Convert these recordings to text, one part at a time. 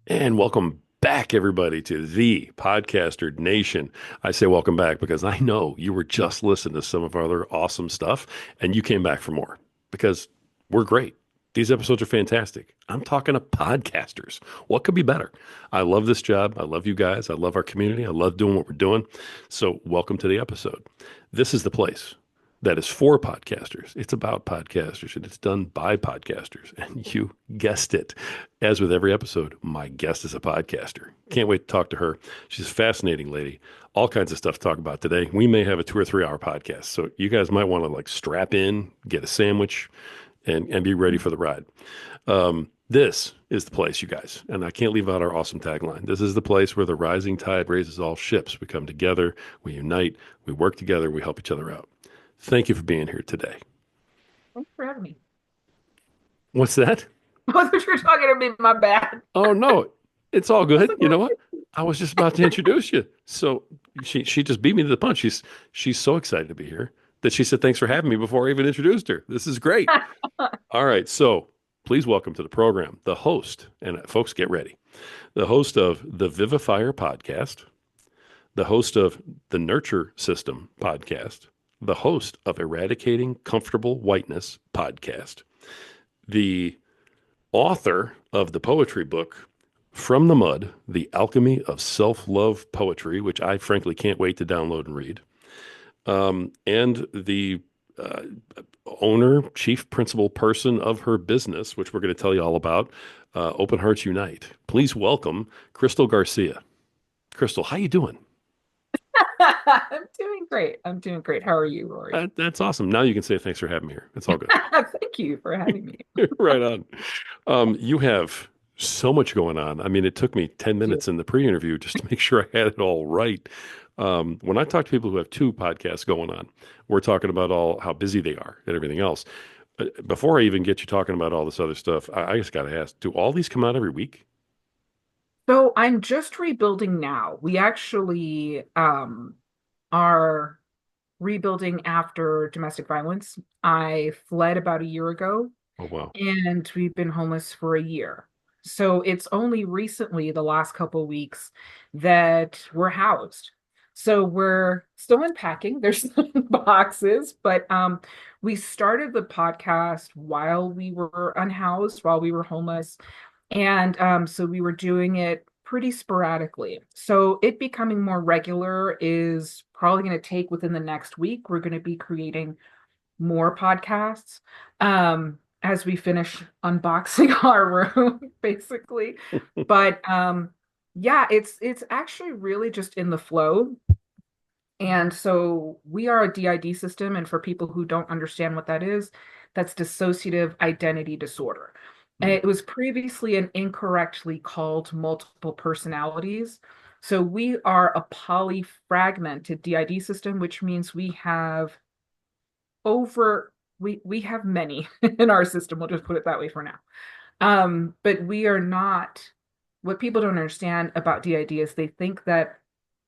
And welcome back, everybody, to the Podcaster Nation. I say welcome back because I know you were just listening to some of our other awesome stuff and you came back for more because we're great. These episodes are fantastic. I'm talking to podcasters. What could be better? I love this job. I love you guys. I love our community. I love doing what we're doing. So, welcome to the episode. This is the place that is for podcasters. It's about podcasters and it's done by podcasters. And you guessed it. As with every episode, my guest is a podcaster. Can't wait to talk to her. She's a fascinating lady. All kinds of stuff to talk about today. We may have a 2 or 3 hour podcast. So you guys might want to like strap in, get a sandwich, and be ready for the ride. This is the place, you guys. And I can't leave out our awesome tagline. This is the place where the rising tide raises all ships. We come together, we unite, we work together, we help each other out. Thank you for being here today. Thanks for having me. What's that? I thought you were talking to me, my bad. Oh no, it's all I was good. like, You know what? what? I was just about to introduce you. So she just beat me to the punch. She's so excited to be here that she said thanks for having me before I even introduced her. This is great. All right, so please welcome to the program the host, and folks, get ready. The host of the Vivifier podcast, the host of the Nurture System podcast, the host of Eradicating Comfortable Whiteness podcast, the author of the poetry book From the Mud, The Alchemy of Self-Love Poetry, which I frankly can't wait to download and read, and the uh, owner, chief principal person of her business, which we're going to tell you all about, Open Hearts Unite. Please welcome Kristal Garcia. Kristal, how you doing? I'm doing great. I'm doing great. How are you, Rory? That's awesome. Now you can say thanks for having me here. It's all good. Thank you for having me. Right on. You have so much going on. I mean, it took me 10 Do. minutes in the pre-interview just to make sure I had it all right. When I talk to people who have 2 podcasts going on, we're talking about all how busy they are and everything else. Before I even get you talking about all this other stuff, I just got to ask, do all these come out every week? So I'm just rebuilding now. We actually are rebuilding after domestic violence. I fled about a year ago Oh, wow. and we've been homeless for a year. So it's only recently, the last couple of weeks, that we're housed. So we're still unpacking. There's some boxes, but we started the podcast while we were unhoused, while we were homeless. And so we were doing it pretty sporadically. So it becoming more regular is probably going to take within the next week. We're going to be creating more podcasts as we finish unboxing our room, basically. But yeah, it's actually really just in the flow. And so we are a DID system, and for people who don't understand what that is, that's dissociative identity disorder. And Mm. it was previously an incorrectly called multiple personalities. So we are a polyfragmented DID system, which means we have over we have many in our system. We'll just put it that way for now. But we are not, what people don't understand about DID is they think that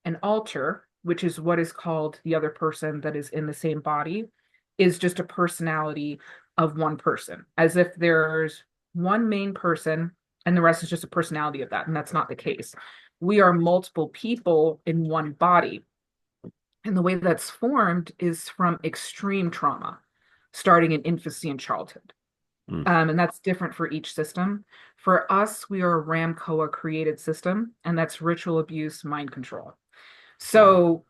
an alter, which is what is called the other person that is in the same body, is just a personality of one person, as if there's one main person and the rest is just a personality of that. And that's not the case. We are multiple people in one body. And the way that's formed is from extreme trauma, starting in infancy and childhood. Mm. And that's different for each system. For us, we are a RAMCOA created system, and that's ritual abuse, mind control. Wow. So,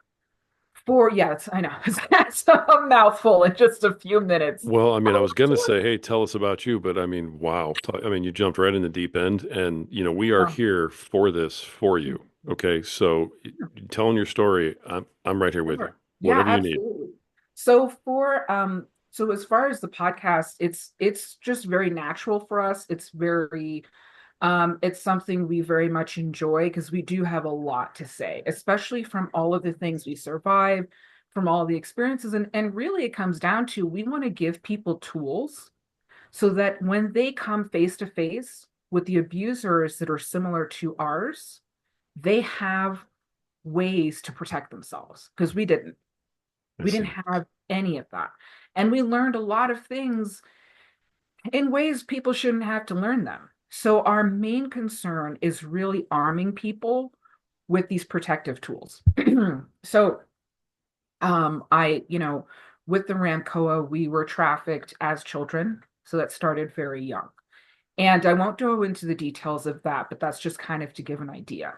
yes, I know that's a mouthful in just a few minutes. Well, I mean, I was going to say, hey, tell us about you, but I mean, wow. I mean, you jumped right in the deep end, and we are Oh, here for this for you. Okay, so telling your story, I'm right here with you. sure. Yeah, Whatever you need. absolutely. So as far as the podcast, it's just very natural for us. It's something we very much enjoy because we do have a lot to say, especially from all of the things we survive, from all the experiences. And really, it comes down to we want to give people tools so that when they come face to face with the abusers that are similar to ours, they have ways to protect themselves because we didn't. I We didn't see. have any of that. And we learned a lot of things in ways people shouldn't have to learn them. So our main concern is really arming people with these protective tools. So with the Ramcoa, we were trafficked as children. So that started very young. And I won't go into the details of that, but that's just kind of to give an idea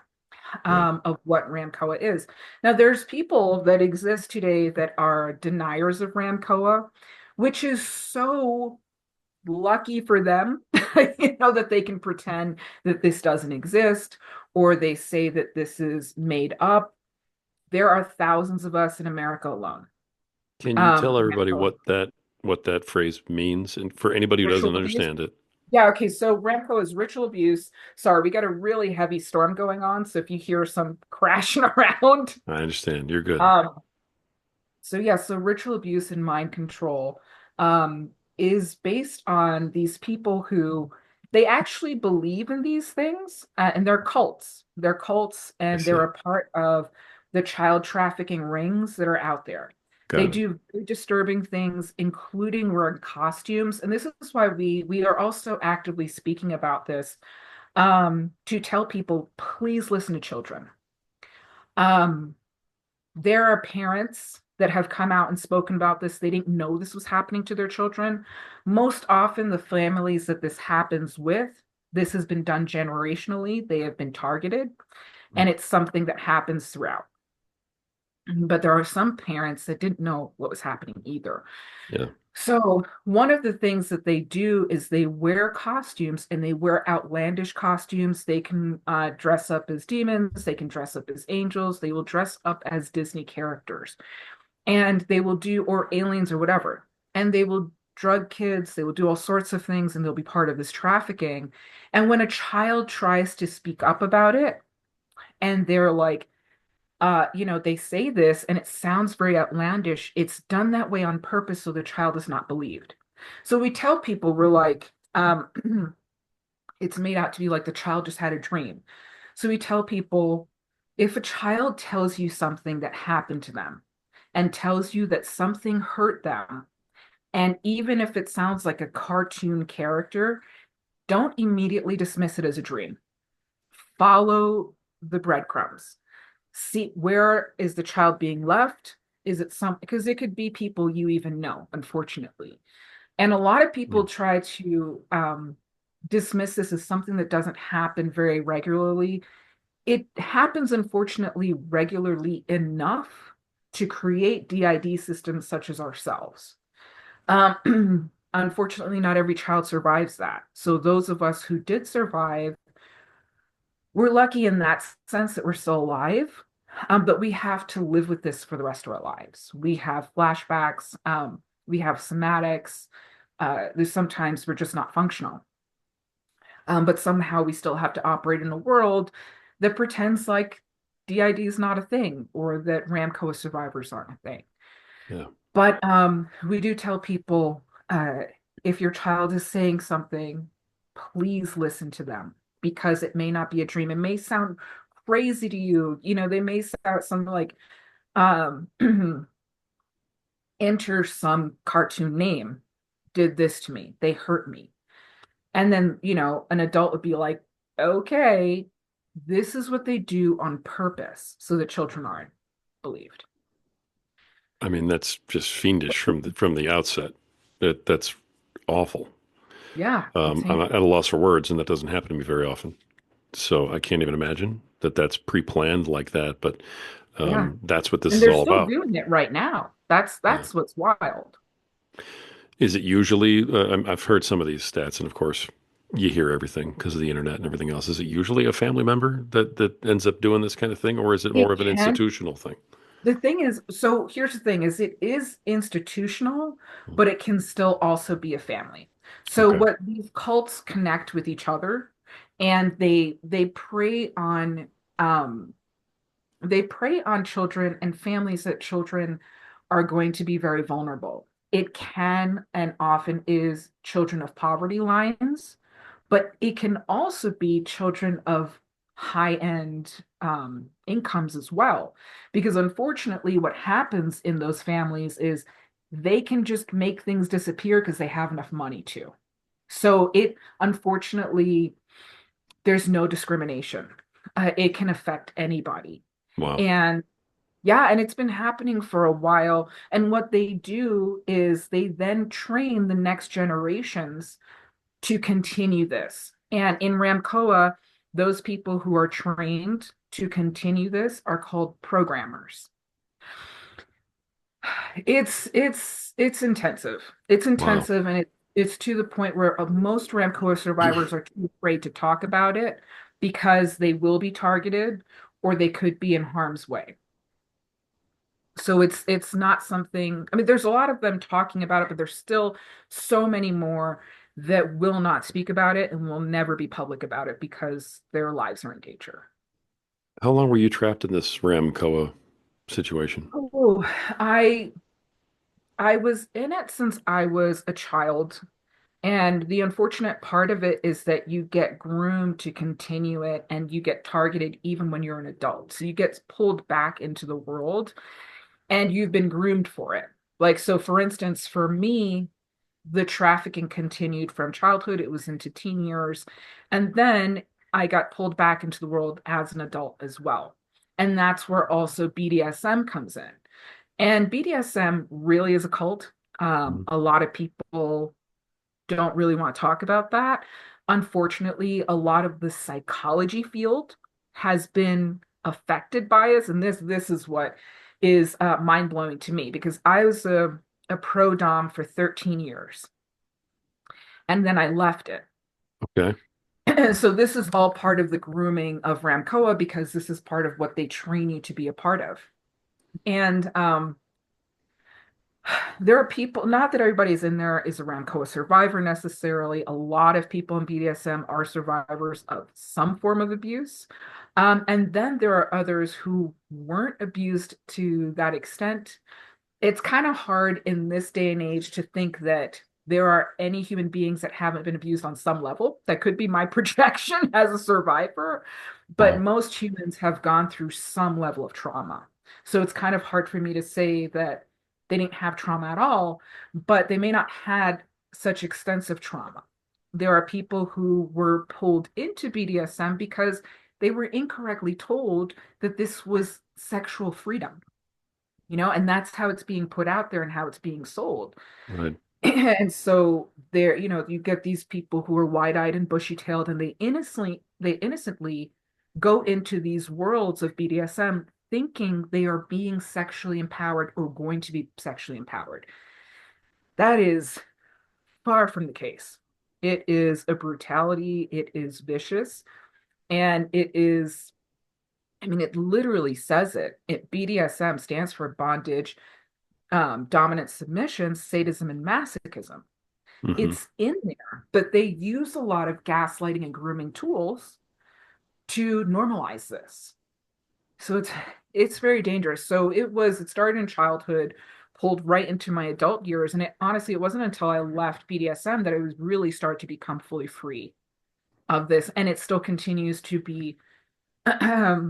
Right. of what Ramcoa is. Now, there's people that exist today that are deniers of Ramcoa, which is so lucky for them, that they can pretend that this doesn't exist, or they say that this is made up. There are thousands of us in America alone. Can you tell everybody Ramcoa, what that phrase means, and for anybody who doesn't ritual abuse. understand it? Yeah, okay, so Ramco is ritual abuse. Sorry, we got a really heavy storm going on, so if you hear some crashing around, I understand. You're good. um, so ritual abuse and mind control is based on these people who they actually believe in these things, and they're cults. They're cults, I and they're see. a part of the child trafficking rings that are out there. They Got it. do very disturbing things, including wearing costumes, and this is why we are also actively speaking about this, to tell people, please listen to children. Um, there are parents that have come out and spoken about this. They didn't know this was happening to their children. Most often, the families that this happens with, this has been done generationally. They have been targeted, and it's something that happens throughout. But there are some parents that didn't know what was happening either. Yeah. So, one of the things that they do is they wear costumes and they wear outlandish costumes. They can dress up as demons, they can dress up as angels, they will dress up as Disney characters, and they will do, or aliens or whatever, and they will drug kids, they will do all sorts of things, and they'll be part of this trafficking. And when a child tries to speak up about it, and they're like, they say this and it sounds very outlandish. It's done that way on purpose so the child is not believed. So we tell people, we're like, it's made out to be like the child just had a dream. So we tell people, if a child tells you something that happened to them and tells you that something hurt them, and even if it sounds like a cartoon character, don't immediately dismiss it as a dream. Follow the breadcrumbs. See, where is the child being left? Is it some, because it could be people you even know, unfortunately. And a lot of Hmm. people try to dismiss this as something that doesn't happen very regularly. It happens, unfortunately, regularly enough to create DID systems such as ourselves. Unfortunately, not every child survives that. So those of us who did survive, we're lucky in that sense that we're still alive, but we have to live with this for the rest of our lives. We have flashbacks, we have somatics. There's sometimes we're just not functional, but somehow we still have to operate in a world that pretends like DID is not a thing or that Ramcoa survivors aren't a thing. Yeah. But we do tell people, if your child is saying something, please listen to them because it may not be a dream. It may sound crazy to you. They may sound something like, um, enter some cartoon name, did this to me, they hurt me. And then, an adult would be like, okay, this is what they do on purpose so that children aren't believed. I mean, that's just fiendish from the outset. That's awful. Yeah, it's I'm heinous. at a loss for words, and that doesn't happen to me very often. So I can't even imagine that that's pre-planned like that. But Yeah. that's what this And is they're all still about. doing it right now. That's Yeah. that's what's wild. Is it usually? I've heard some of these stats, and of course, you hear everything because of the internet and everything else. Is it usually a family member that ends up doing this kind of thing, or is it more It of an can. institutional thing? The thing is, so here's the thing is it is institutional, but it can still also be a family. So Okay. what these cults connect with each other, and they prey on um children and families that children are going to be very vulnerable. It can and often is children of poverty lines, but it can also be children of high end incomes as well. Because unfortunately, what happens in those families is they can just make things disappear because they have enough money to. So it unfortunately, there's no discrimination. It can affect anybody. Wow. And yeah, and it's been happening for a while. And what they do is they then train the next generations to continue this. And in Ramcoa, those people who are trained to continue this are called programmers. It's intensive. It's Wow. intensive, and it's to the point where most Ramcoa survivors are too afraid to talk about it because they will be targeted or they could be in harm's way. So it's not something, I mean, there's a lot of them talking about it, but there's still so many more that will not speak about it and will never be public about it because their lives are in danger. How long were you trapped in this Ramcoa situation? Oh, I I was in it since I was a child. And the unfortunate part of it is that you get groomed to continue it and you get targeted even when you're an adult. So you get pulled back into the world and you've been groomed for it. Like, so for instance, for me, the trafficking continued from childhood, it was into teen years. And then I got pulled back into the world as an adult as well. And that's where also BDSM comes in. And BDSM really is a cult. Mhm. A lot of people don't really want to talk about that. Unfortunately, a lot of the psychology field has been affected by us, and this is what is mind blowing to me because I was a pro dom for 13 years, and then I left it. Okay. So this is all part of the grooming of Ramcoa because this is part of what they train you to be a part of. And there are people, not that everybody's in there is a Ramcoa survivor necessarily. A lot of people in BDSM are survivors of some form of abuse. And then there are others who weren't abused to that extent. It's kind of hard in this day and age to think that there are any human beings that haven't been abused on some level. That could be my projection as a survivor, but Wow. most humans have gone through some level of trauma. So it's kind of hard for me to say that they didn't have trauma at all, but they may not had such extensive trauma. There are people who were pulled into BDSM because they were incorrectly told that this was sexual freedom, and that's how it's being put out there and how it's being sold. Right. And so there, you get these people who are wide-eyed and bushy-tailed, and they innocently go into these worlds of BDSM thinking they are being sexually empowered or going to be sexually empowered. That is far from the case. It is a brutality, it is vicious, and it is, I mean, it literally says it. BDSM stands for bondage, dominant submission, sadism, and masochism. Hmm. It's in there, but they use a lot of gaslighting and grooming tools to normalize this. So it's very dangerous. So it started in childhood, pulled right into my adult years, and honestly, it wasn't until I left BDSM that I was really start to become fully free of this, and it still continues to be. I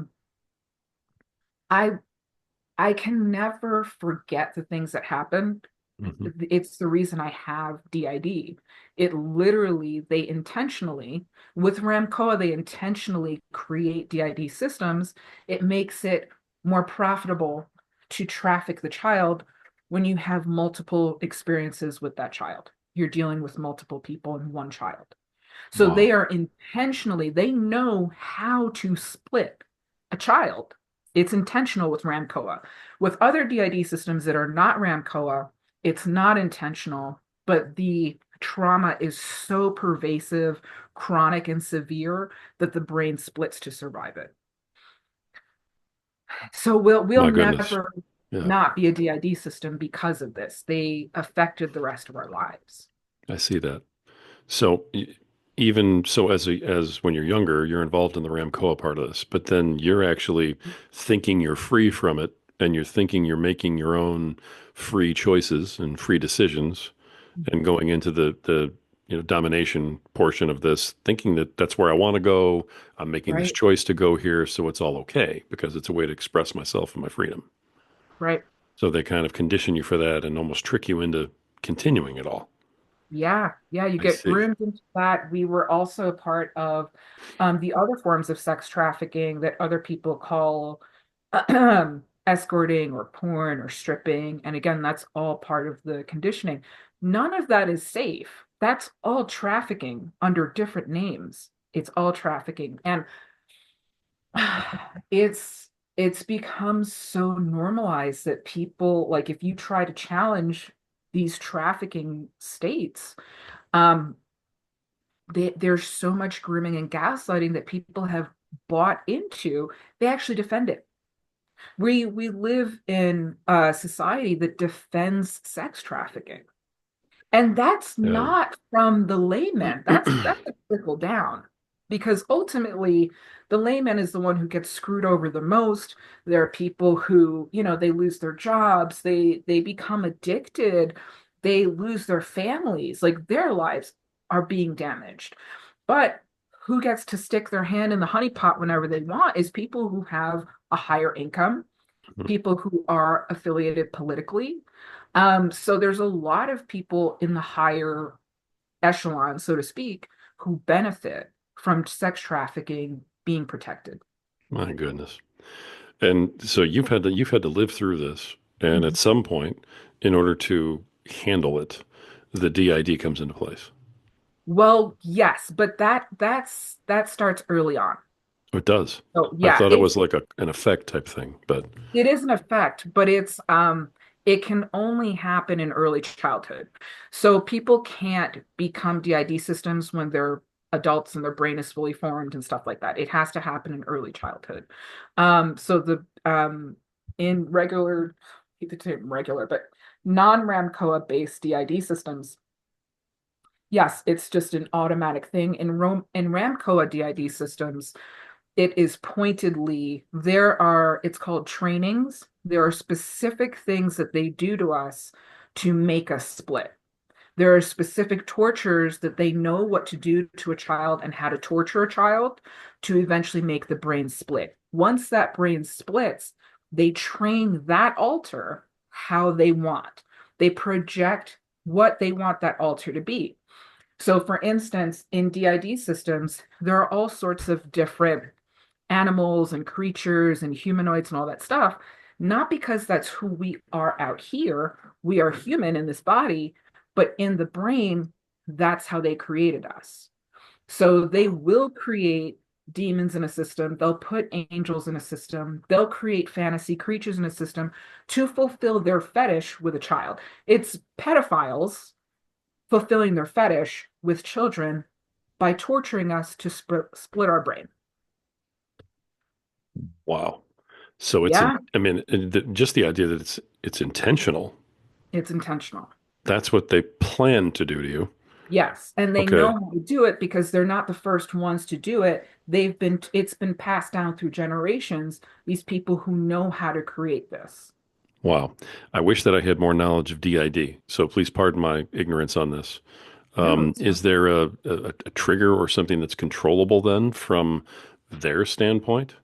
I can never forget the things that happened. Hmm. It's the reason I have DID. It literally, they intentionally, with Ramcoa, they intentionally create DID systems. It makes it more profitable to traffic the child when you have multiple experiences with that child. You're dealing with multiple people in one child. So they Wow. are intentionally, they know how to split a child. It's intentional with Ramcoa. With other DID systems that are not Ramcoa, it's not intentional, but the trauma is so pervasive, chronic, and severe that the brain splits to survive it. So we'll My goodness. never Yeah, not be a DID system because of this. They affected the rest of our lives. I see that. So even so, as when you're younger, you're involved in the Ramcoa part of this, but then you're actually thinking you're free from it, and you're thinking you're making your own free choices and free decisions, and going into the domination portion of this, thinking that that's where I want to go. I'm making this Right, choice to go here, so it's all okay because it's a way to express myself and my freedom. right. So they kind of condition you for that and almost trick you into continuing it all. Yeah, you I get see. groomed into that. We were also a part of the other forms of sex trafficking that other people call escorting or porn or stripping. And again, that's all part of the conditioning. None of that is safe. That's all trafficking under different names. It's all trafficking. And it's it's become so normalized that people like if you try to challenge these trafficking states, um, there's so much grooming and gaslighting that people have bought into. They actually defend it. We live in a society that defends sex trafficking. And that's Yeah. not from the layman. That's a trickle down. Because ultimately, the layman is the one who gets screwed over the most. There are people who, they lose their jobs, they become addicted, they lose their families, like their lives are being damaged. But who gets to stick their hand in the honey pot whenever they want is people who have a higher income, people who are affiliated politically. So there's a lot of people in the higher echelon, so to speak, who benefit from sex trafficking being protected. My goodness. And so you've had to live through this, and at Mhm. some point, in order to handle it, the DID comes into place. Well, yes, but that starts early on. It does. So I yeah, thought it was like an effect type thing, but it is an effect, but it can only happen in early childhood. So people can't become DID systems when they're adults and their brain is fully formed and stuff like that. It has to happen in early childhood. So the in regular, I hate the term regular, but non-Ramcoa based DID systems, yes, it's just an automatic thing. In Ramcoa DID systems, it is pointedly, it's called trainings. There are specific things that they do to us to make us split. There are specific tortures that they know what to do to a child and how to torture a child to eventually make the brain split. Once that brain splits, they train that alter how they want. They project what they want that alter to be. So, for instance, in DID systems, there are all sorts of different animals and creatures and humanoids and all that stuff, not because that's who we are out here. We are human in this body, but in the brain, that's how they created us. So they will create demons in a system, they'll put angels in a system, they'll create fantasy creatures in a system to fulfill their fetish with a child. It's pedophiles fulfilling their fetish with children by torturing us to split our brain. wow. So Yeah, I mean, just the idea that it's intentional. it's intentional. That's what they plan to do to you. Yes, and they know Okay. how to do it because they're not the first ones to do it. It's been passed down through generations, these people who know how to create this. Wow. I wish that I had more knowledge of DID. So please pardon my ignorance on this. No, it's Is there a trigger or something that's controllable then from their standpoint?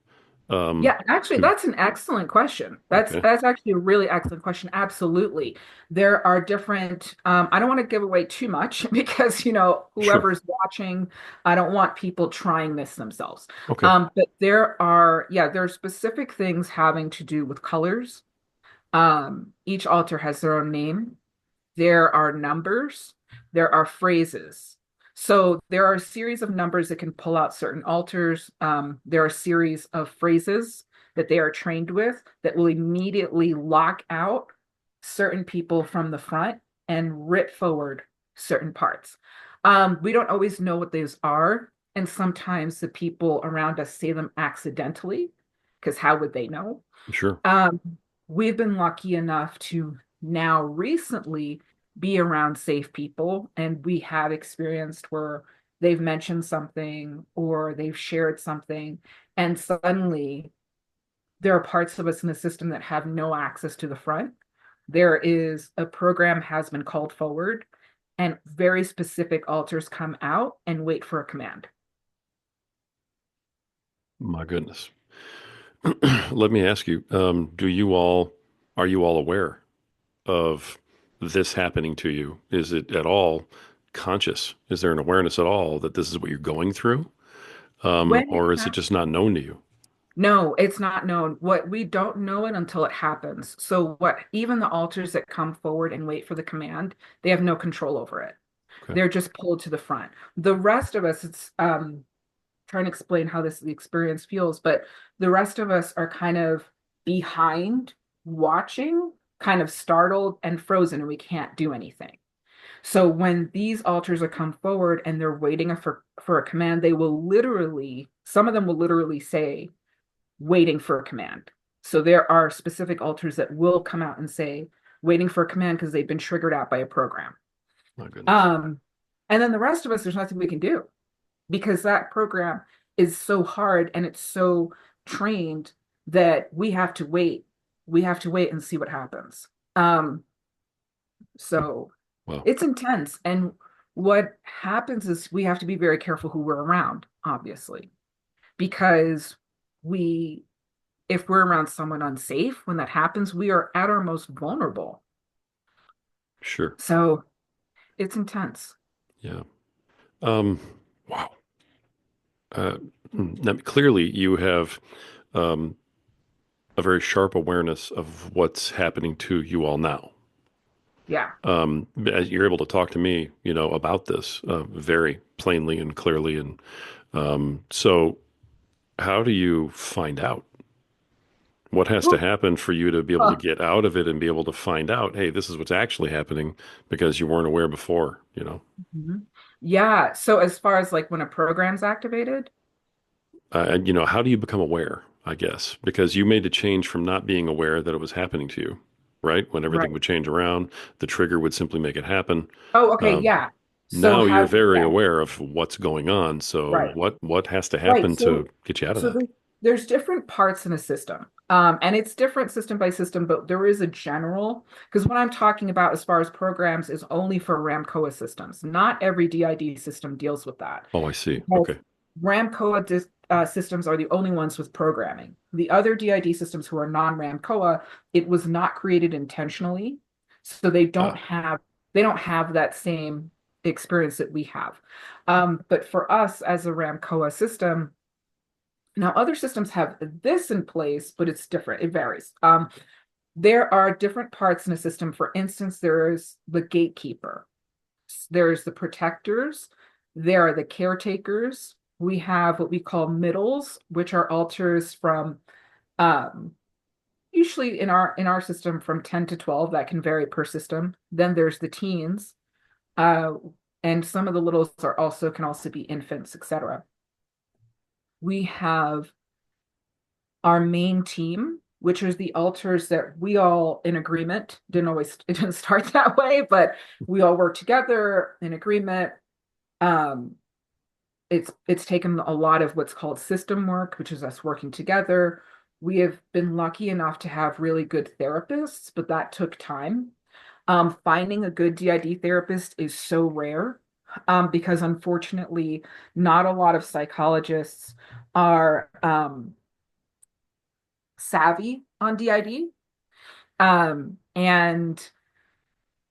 Um, Yeah, actually, to that's an excellent question. That's okay, that's actually a really excellent question. Absolutely. There are different, I don't want to give away too much because, sure, whoever's watching, I don't want people trying this themselves. okay. But there are specific things having to do with colors. Each altar has their own name. There are numbers, there are phrases. So there are a series of numbers that can pull out certain altars. There are a series of phrases that they are trained with that will immediately lock out certain people from the front and rip forward certain parts. We don't always know what those are. And sometimes the people around us say them accidentally, because how would they know? Sure. Um, we've been lucky enough to now recently be around safe people, and we have experienced where they've mentioned something or they've shared something, and suddenly there are parts of us in the system that have no access to the front. There is a program has been called forward, and very specific alters come out and wait for a command. My goodness. Let me ask you, are you all aware of this happening to you? Is it at all conscious? Is there an awareness at all that this is what you're going through? When it Or is it happens, just not known to you? no, it's not known. What we don't know it until it happens. So what even the alters that come forward and wait for the command, they have no control over it. Okay. They're just pulled to the front. The rest of us, it's trying to explain how this the experience feels, but the rest of us are kind of behind, watching, kind of startled and frozen, and we can't do anything. So when these alters are come forward and they're waiting for a command, they will literally, some of them will literally say, waiting for a command. So there are specific alters that will come out and say, waiting for a command because they've been triggered out by a program. My goodness. Um, and then the rest of us, there's nothing we can do because that program is so hard and it's so trained that we have to wait. We have to wait and see what happens. So Well, it's intense. And what happens is we have to be very careful who we're around, obviously, because we, if we're around someone unsafe, when that happens, we are at our most vulnerable. sure. So it's intense. Yeah. Um, wow. Uh, Now, clearly, you have um, a very sharp awareness of what's happening to you all now. Yeah. As you're able to talk to me, about this very plainly and clearly, and so how do you find out? What has to Well, happen for you to be able to get out of it and be able to find out, hey, this is what's actually happening because you weren't aware before? mhm. Yeah. So as far as like when a program's activated, How do you become aware, I guess? Because you made a change from not being aware that it was happening to you, right? When everything right. would change around, the trigger would simply make it happen. Oh, okay. Um, Yeah. So Now you're how, very yeah, aware of what's going on. So right. what has to Right. happen to get you out of So that? there's different parts in a system. And it's different system by system, but there is a general, because what I'm talking about as far as programs is only for RAMCOA systems. Not every DID system deals with that. Oh, I see. Because Okay. systems are the only ones with programming. The other DID systems who are non-RAMCOA, it was not created intentionally. So Ah, they don't have that same experience that we have. But for us as a RAMCOA system, now, other systems have this in place, but it's different. It varies. There are different parts in a system. For instance, there's the gatekeeper, there's the protectors, there are the caretakers. We have what we call middles, which are alters from um, usually in our system from 10 to 12. That can vary per system. Then there's the teens, uh, and some of the littles are also can also be infants, etc. We have our main team, which is the altars that we all in agreement it didn't start that way, but we all work together in agreement. Um, it's taken a lot of what's called system work, which is us working together. We have been lucky enough to have really good therapists, but that took time. Finding a good DID therapist is so rare because unfortunately, not a lot of psychologists are savvy on DID and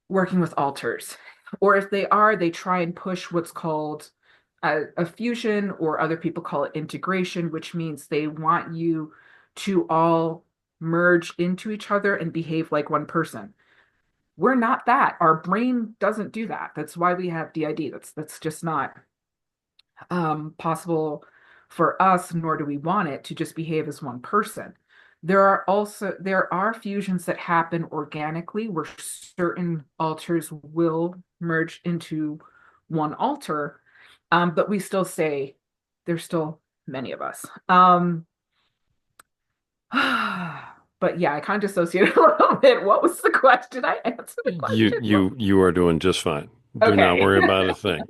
working with alters. Or if they are, they try and push what's called a fusion, or other people call it integration, which means they want you to all merge into each other and behave like one person. We're not that. Our brain doesn't do that. That's why we have DID. That's just not possible for us, nor do we want it to just behave as one person. There are fusions that happen organically where certain alters will merge into one alter, but we still say there's still many of us. But yeah, I kind of dissociated a little bit. What was the question? I answered the you question. you you are doing just fine. Do not Okay. worry about a thing.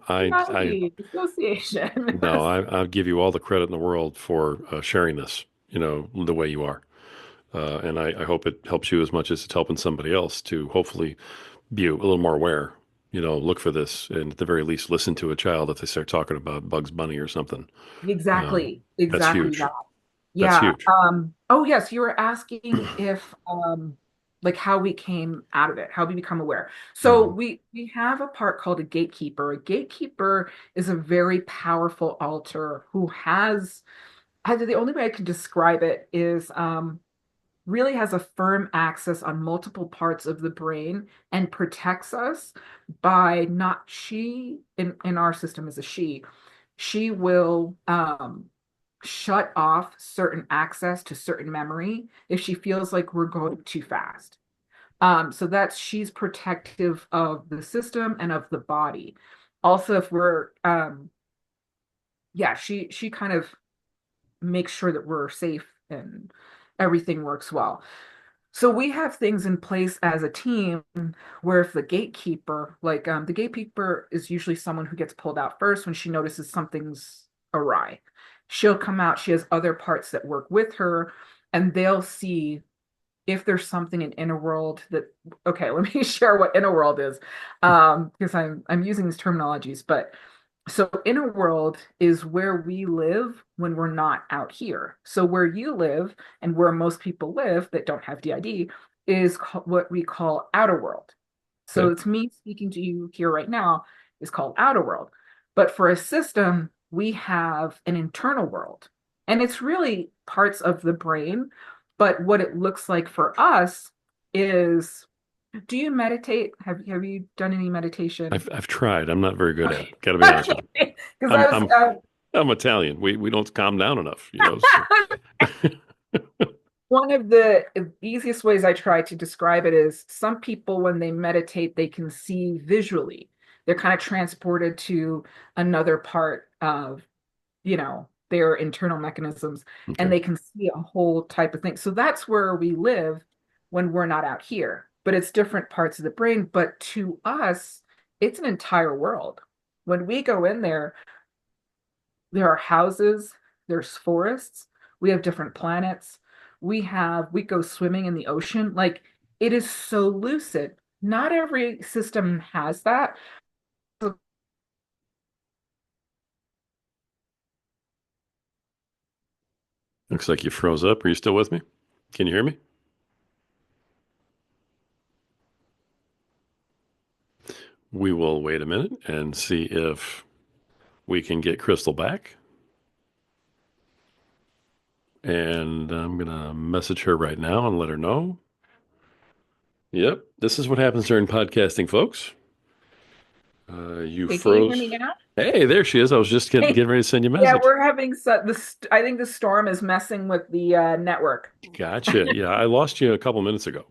I Sorry, dissociation. no, I'll give you all the credit in the world for sharing this, the way you are. And I hope it helps you as much as it's helping somebody else to hopefully be a little more aware. Look for this, and at the very least, listen to a child if they start talking about Bugs Bunny or something. Um, that's Exactly that. huge. That's Yeah. huge. Oh yes, you were asking if like how we came out of it, how we become aware. So Hmm. we have a part called a gatekeeper. A gatekeeper is a very powerful alter who has, the only way I can describe it is really has a firm access on multiple parts of the brain and protects us by not she in our system is a she will shut off certain access to certain memory if she feels like we're going too fast. So that's she's protective of the system and of the body. Also, if we're yeah, she kind of makes sure that we're safe and everything works well. So we have things in place as a team where if the gatekeeper, like the gatekeeper is usually someone who gets pulled out first when she notices something's awry. She'll come out, she has other parts that work with her, and they'll see if there's something in inner world that, okay, let me share what inner world is. Because I'm using these terminologies, but so inner world is where we live when we're not out here. So where you live and where most people live that don't have DID is what we call outer world. So Okay. it's me speaking to you here right now is called outer world. But for a system, we have an internal world. And it's really parts of the brain. But what it looks like for us is, do you meditate? Have you done any meditation? I've tried. I'm not very good at Okay. it. Got to be honest with you. Because I I'm was I'm I'm Italian. We don't calm down enough, you know. So. one of the easiest ways I try to describe it is some people, when they meditate, they can see visually. They're kind of transported to another part of, their internal mechanisms, and Okay. they can see a whole type of thing. So that's where we live when we're not out here. But it's different parts of the brain. But to us, it's an entire world. When we go in there, there are houses, there's forests, we have different planets, we go swimming in the ocean. Like it is so lucid. Not every system has that. So Looks like you froze up. Are you still with me? Can you hear me? We will wait a minute and see if we can get Kristal back. And I'm gonna message her right now and let her know. Yep, this is what happens during podcasting, folks. You okay, can you hear me froze. now? Hey, there she is. I was just getting ready to send you a Yeah, message. we're having I think the storm is messing with the network. Gotcha. Yeah, I lost you a couple minutes ago.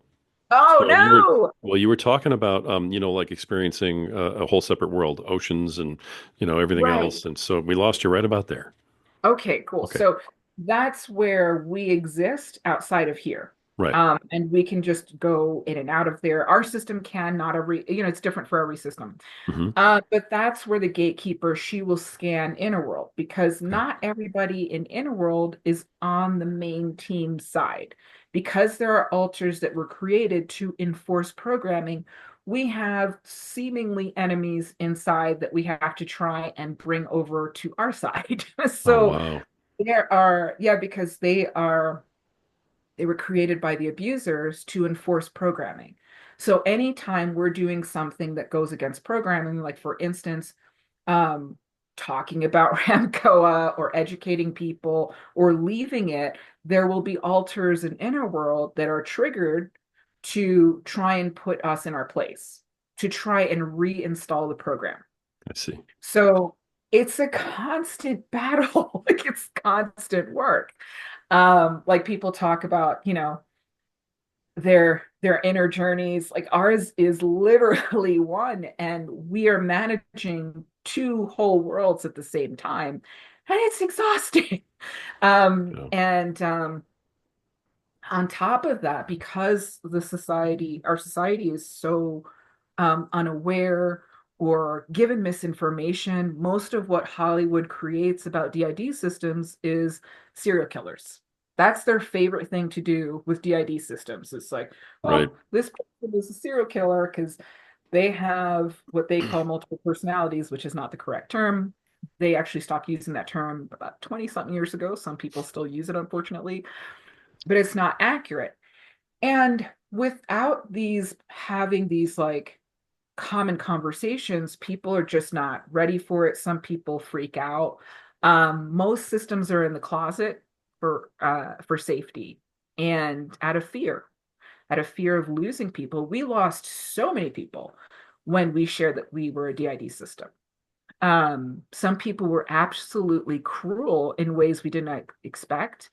Oh So no. you were talking about, like experiencing a whole separate world, oceans and, everything Right. else. And so we lost you right about there. Okay, cool. Okay. So that's where we exist outside of here. Right. And we can just go in and out of there. Our system can, not every, it's different for every system. Hmm. But that's where the gatekeeper, she will scan inner world because Okay. not everybody in inner world is on the main team side. Because there are altars that were created to enforce programming, we have seemingly enemies inside that we have to try and bring over to our side. Oh, So wow. there are, yeah, because they were created by the abusers to enforce programming. So anytime we're doing something that goes against programming, like for instance, um, talking about Ramkoa or educating people or leaving it, there will be alters in inner world that are triggered to try and put us in our place, to try and reinstall the program. I see. So it's a constant battle, like it's constant work. Like people talk about, their inner journeys. Like ours is literally one, and we are managing two whole worlds at the same time, and it's exhausting. Yeah. And On top of that, because our society is so unaware or given misinformation, most of what Hollywood creates about DID systems is serial killers. That's their favorite thing to do with DID systems. It's like, Right. oh, this person is a serial killer because they have what they call multiple personalities, which is not the correct term. They actually stopped using that term about 20 something years ago. Some people still use it, unfortunately, but it's not accurate. And without these having these like common conversations, people are just not ready for it. Some people freak out. Most systems are in the closet for safety and out of fear of losing people. We lost so many people when we shared that we were a DID system. Some people were absolutely cruel in ways we did not expect.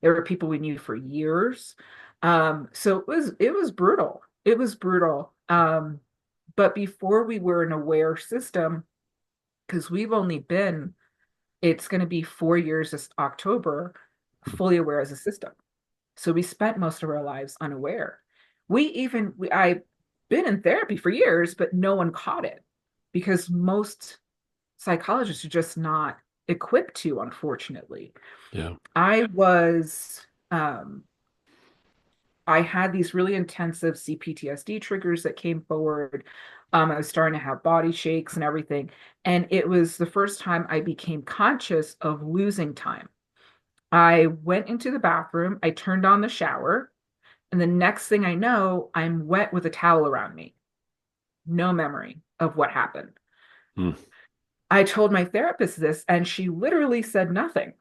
There were people we knew for years. So it was brutal. It was brutal. But before we were an aware system, because we've only been, it's going to be 4 years this October, fully aware as a system. So we spent most of our lives unaware. I've been in therapy for years, but no one caught it because most psychologists are just not equipped to, unfortunately. Yeah. I was, I had these really intensive CPTSD triggers that came forward. I was starting to have body shakes and everything. And it was the first time I became conscious of losing time. I went into the bathroom, I turned on the shower, and the next thing I know, I'm wet with a towel around me. No memory of what happened. Hmm. I told my therapist this, and she literally said nothing.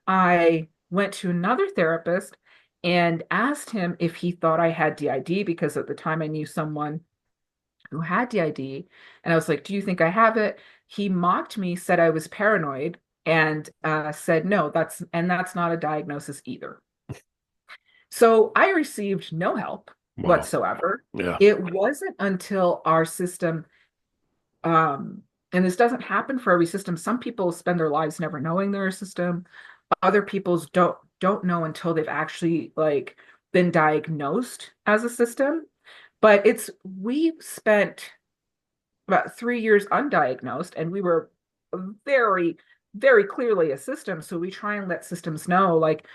I went to another therapist and asked him if he thought I had DID because at the time I knew someone who had DID. And I was like, "Do you think I have it?" He mocked me, said I was paranoid, and said, "No, that's not a diagnosis either." So I received no help Wow. whatsoever. Yeah. It wasn't until our system, and this doesn't happen for every system. Some people spend their lives never knowing they're a system. Other people's don't know until they've actually like been diagnosed as a system. But it's we spent about 3 years undiagnosed, and we were very, very clearly a system. So we try and let systems know, like,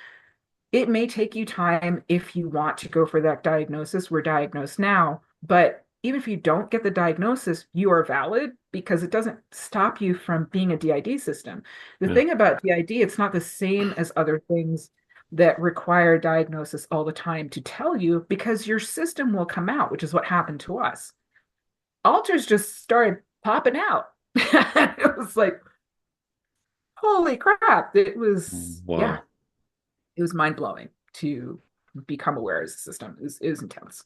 it may take you time if you want to go for that diagnosis. We're diagnosed now, but even if you don't get the diagnosis, you are valid because it doesn't stop you from being a DID system. The Yeah. thing about DID, it's not the same as other things that require diagnosis all the time to tell you because your system will come out, which is what happened to us. Alters just started popping out. It was like, holy crap. Yeah, Wow. it was mind blowing to become aware as a system. It was intense.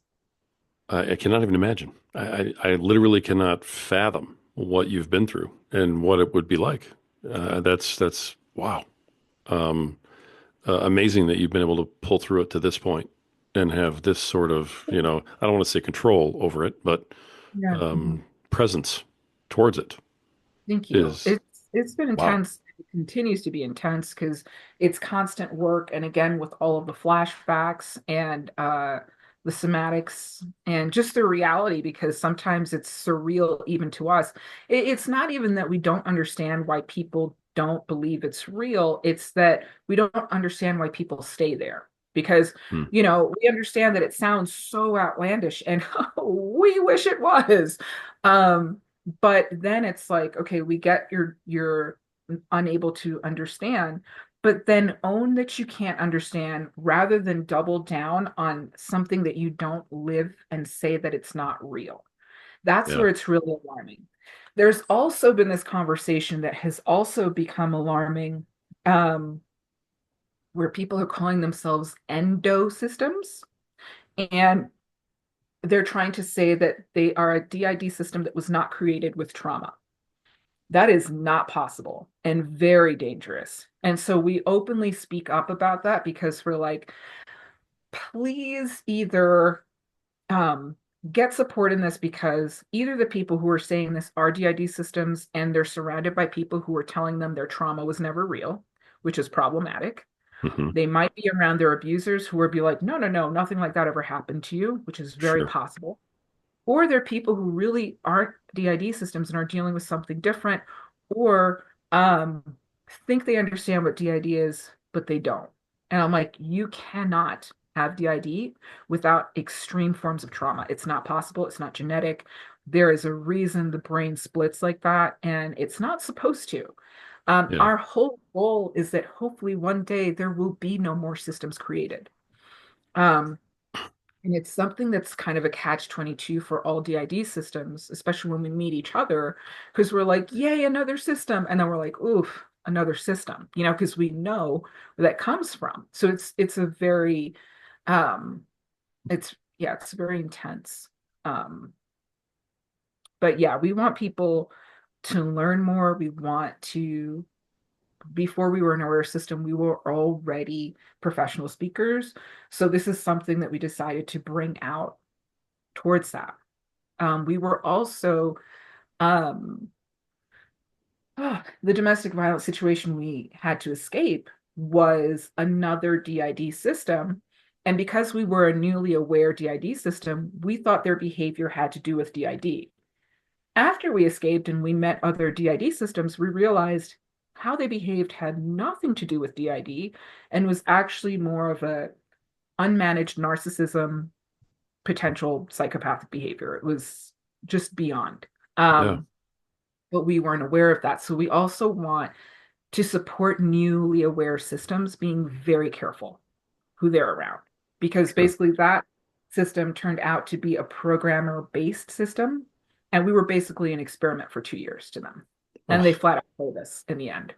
I cannot even imagine. I literally cannot fathom what you've been through and what it would be like. That's wow. Um, Amazing that you've been able to pull through it to this point and have this sort of, I don't want to say control over it, but Yeah. Mhm. presence towards it Thank you. is It's been wow. intense. It continues to be intense because it's constant work. And again, with all of the flashbacks and the somatics and just the reality, because sometimes it's surreal even to us. It's not even that we don't understand why people don't believe it's real. It's that we don't understand why people stay there. Because, Hmm. we understand that it sounds so outlandish and we wish it was. Um, but then it's like, okay, we get you're unable to understand, but then own that you can't understand rather than double down on something that you don't live and say that it's not real. That's Yeah. where it's really alarming. There's also been this conversation that has also become alarming, um, where people are calling themselves endo systems, and they're trying to say that they are a DID system that was not created with trauma. That is not possible and very dangerous. And so we openly speak up about that because we're like, please either um, get support in this because either the people who are saying this are DID systems and they're surrounded by people who are telling them their trauma was never real, which is problematic. Hmm. They might be around their abusers who would be like, no, no, no, nothing like that ever happened to you, which is very Sure. possible. Or they're people who really aren't DID systems and are dealing with something different, or think they understand what DID is, but they don't. And I'm like, you cannot have DID without extreme forms of trauma. It's not possible. It's not genetic. There is a reason the brain splits like that, and it's not supposed to. Yeah. Our whole goal is that hopefully one day there will be no more systems created. Um, And it's something that's kind of a catch-22 for all DID systems, especially when we meet each other, because we're like, yay, another system. And then we're like, oof, another system, because we know where that comes from. So it's a very um it's very intense. Um, but yeah, we want people to learn more. We want to, before we were an aware system, we were already professional speakers. So this is something that we decided to bring out towards that. We were also um, the domestic violence situation we had to escape was another DID system. And because we were a newly aware DID system, we thought their behavior had to do with DID. After we escaped and we met other DID systems, we realized how they behaved had nothing to do with DID and was actually more of a unmanaged narcissism, potential psychopathic behavior. It was just beyond. Yeah. Um, but we weren't aware of that. So we also want to support newly aware systems being very careful who they're around, because Sure. basically that system turned out to be a programmer based system. And we were basically an experiment for 2 years to them. And they Oh, flat out told us in the end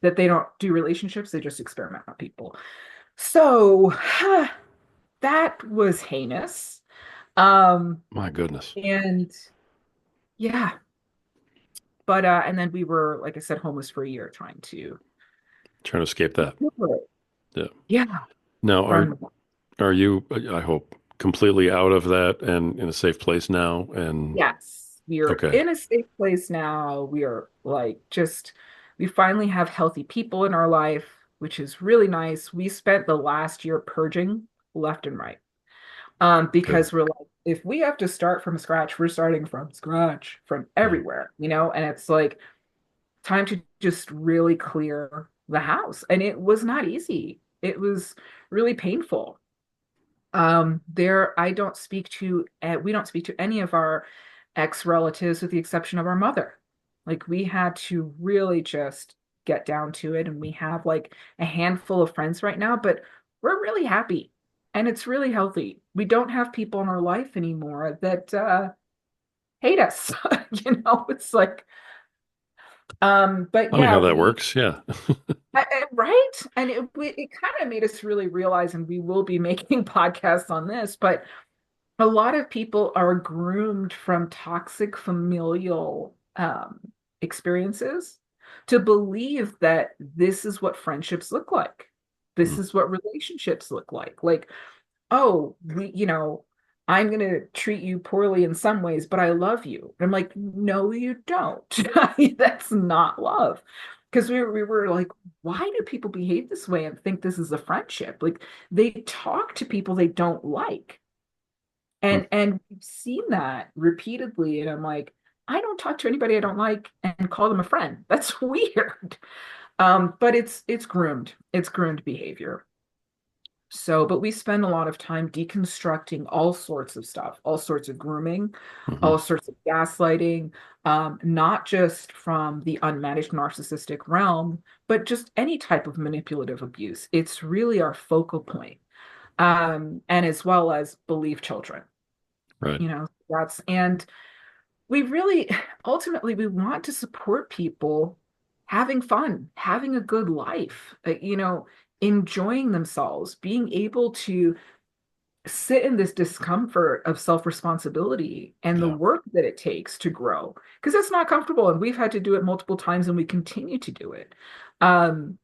that they don't do relationships, they just experiment on people. So that was heinous. Um, my goodness. and yeah, but and then we were, like I said, homeless for a year trying to Trying to escape that. recuperate. Yeah. Yeah, Now, from are you, I hope, completely out of that and in a safe place now? And yes, we are okay. in a safe place now. We are like just we finally have healthy people in our life, which is really nice. We spent the last year purging left and right. Good. Because we're like, if we have to start from scratch, we're starting from scratch from Yeah. everywhere, and it's like time to just really clear the house. And it was not easy. It was really painful. There, I don't speak to, we don't speak to any of our ex-relatives with the exception of our mother. Like we had to really just get down to it. And we have like a handful of friends right now, but we're really happy and it's really healthy. We don't have people in our life anymore that hate us. It's like, but Funny how yeah, that works. Yeah. right? And it kind of made us really realize, and we will be making podcasts on this, but a lot of people are groomed from toxic familial experiences to believe that this is what friendships look like. This Mm. is what relationships look like. Like, oh, I'm going to treat you poorly in some ways, but I love you. And I'm like, no, you don't. That's not love. Because we were like, why do people behave this way and think this is a friendship? Like they talk to people they don't like. Mm. And we've seen that repeatedly. And I'm like, I don't talk to anybody I don't like and call them a friend. That's weird. But it's groomed. It's groomed behavior. So, but we spend a lot of time deconstructing all sorts of stuff, all sorts of grooming, Hmm. all sorts of gaslighting, not just from the unmanaged narcissistic realm, but just any type of manipulative abuse. It's really our focal point. And as well as believe children, Right. and we really, ultimately, we want to support people having fun, having a good life, enjoying themselves, being able to sit in this discomfort of self-responsibility and the Yeah. work that it takes to grow, because it's not comfortable. And we've had to do it multiple times and we continue to do it. Um,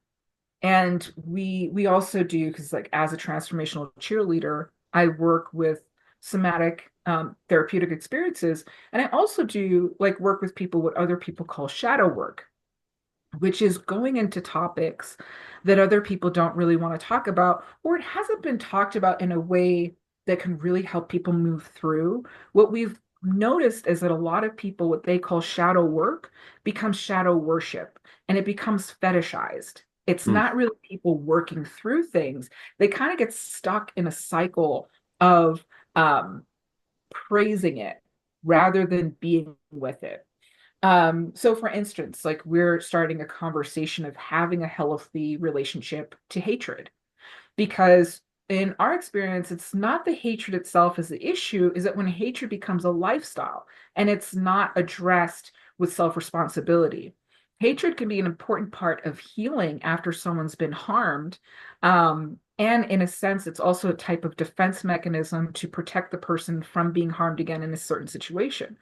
and we also do, because like as a transformational cheerleader, I work with somatic therapeutic experiences. And I also do like work with people, what other people call shadow work, which is going into topics that other people don't really want to talk about, or it hasn't been talked about in a way that can really help people move through. What we've noticed is that a lot of people, what they call shadow work, becomes shadow worship and it becomes fetishized. It's Mm. not really people working through things. They kind of get stuck in a cycle of um, praising it rather than being with it. So for instance, like we're starting a conversation of having a healthy relationship to hatred, because in our experience, it's not the hatred itself as the issue, is that when hatred becomes a lifestyle and it's not addressed with self-responsibility. Hatred can be an important part of healing after someone's been harmed. And in a sense, it's also a type of defense mechanism to protect the person from being harmed again in a certain situation.